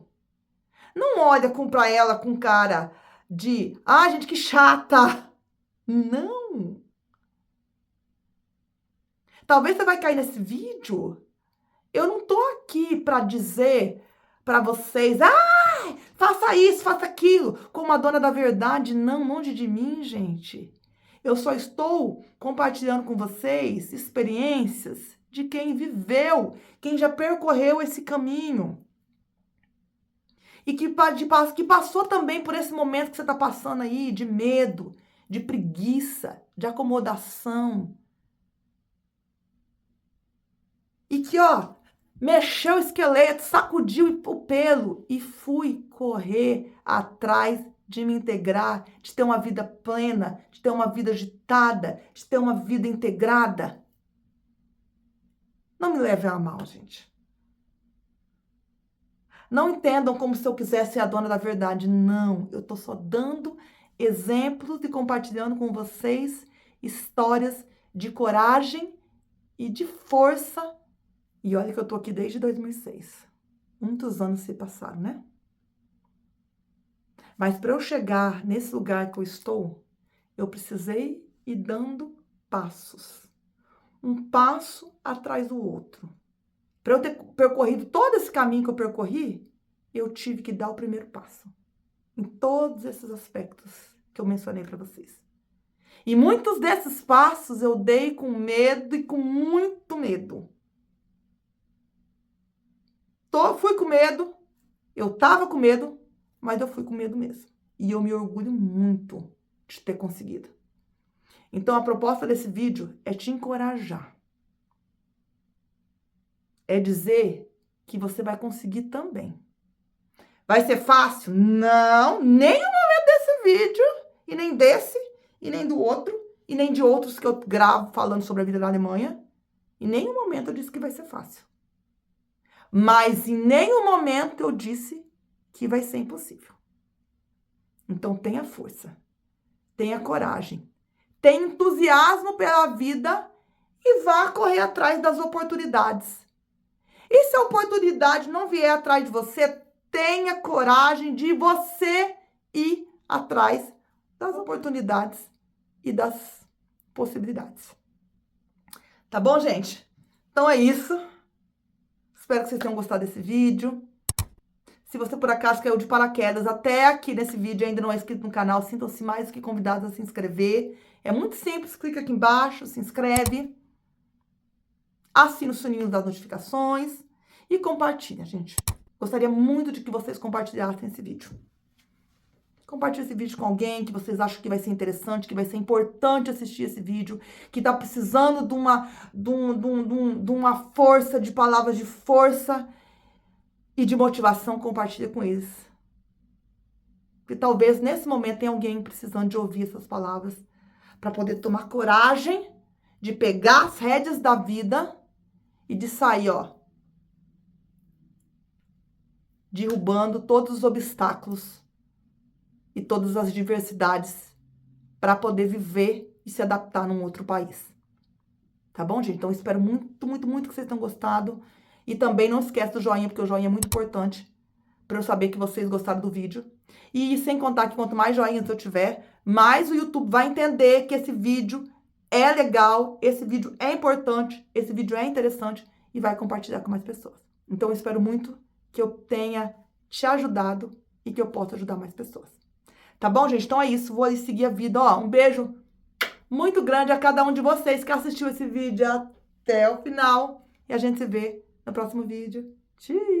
Não olha pra ela com cara de, gente, que chata. Não. Talvez você vai cair nesse vídeo. Eu não tô aqui para dizer para vocês, faça isso, faça aquilo, como a dona da verdade. Não, longe de mim, gente. Eu só estou compartilhando com vocês experiências de quem viveu, quem já percorreu esse caminho. E que passou também por esse momento que você está passando aí, de medo, de preguiça, de acomodação. E que, mexeu o esqueleto, sacudiu o pelo e fui correr atrás de me integrar, de ter uma vida plena, de ter uma vida agitada, de ter uma vida integrada. Não me leve a mal, gente. Não entendam como se eu quisesse ser a dona da verdade. Não, eu tô só dando exemplos e compartilhando com vocês histórias de coragem e de força. E olha que eu tô aqui desde 2006. Muitos anos se passaram, né? Mas para eu chegar nesse lugar que eu estou, eu precisei ir dando passos. Um passo atrás do outro. Para eu ter percorrido todo esse caminho que eu percorri, eu tive que dar o primeiro passo. Em todos esses aspectos que eu mencionei para vocês. E muitos desses passos eu dei com medo e com muito medo. Fui com medo, eu tava com medo, mas eu fui com medo mesmo. E eu me orgulho muito de ter conseguido. Então a proposta desse vídeo é te encorajar. É dizer que você vai conseguir também. Vai ser fácil? Não, nem o momento desse vídeo, e nem desse, e nem do outro, e nem de outros que eu gravo falando sobre a vida da Alemanha. Em nenhum momento eu disse que vai ser fácil. Mas em nenhum momento eu disse que vai ser impossível. Então tenha força, tenha coragem, tenha entusiasmo pela vida e vá correr atrás das oportunidades. E se a oportunidade não vier atrás de você, tenha coragem de você ir atrás das oportunidades e das possibilidades. Tá bom, gente? Então é isso. Espero que vocês tenham gostado desse vídeo. Se você por acaso caiu de paraquedas até aqui nesse vídeo e ainda não é inscrito no canal, sintam-se mais do que convidados a se inscrever. É muito simples, clica aqui embaixo, se inscreve. Assina o sininho das notificações e compartilha, gente. Gostaria muito de que vocês compartilhassem esse vídeo. Compartilhe esse vídeo com alguém que vocês acham que vai ser interessante, que vai ser importante assistir esse vídeo, que tá precisando de uma força, de palavras de força e de motivação. Compartilhe com eles. Porque talvez nesse momento tenha alguém precisando de ouvir essas palavras para poder tomar coragem de pegar as rédeas da vida e de sair, derrubando todos os obstáculos e todas as diversidades para poder viver e se adaptar num outro país. Tá bom, gente? Então, espero muito, muito, muito que vocês tenham gostado. E também não esquece do joinha, porque o joinha é muito importante para eu saber que vocês gostaram do vídeo. E sem contar que quanto mais joinhas eu tiver, mais o YouTube vai entender que esse vídeo é legal, esse vídeo é importante, esse vídeo é interessante e vai compartilhar com mais pessoas. Então, eu espero muito que eu tenha te ajudado e que eu possa ajudar mais pessoas. Tá bom, gente? Então é isso. Vou seguir a vida. Um beijo muito grande a cada um de vocês que assistiu esse vídeo até o final. E a gente se vê no próximo vídeo. Tchau!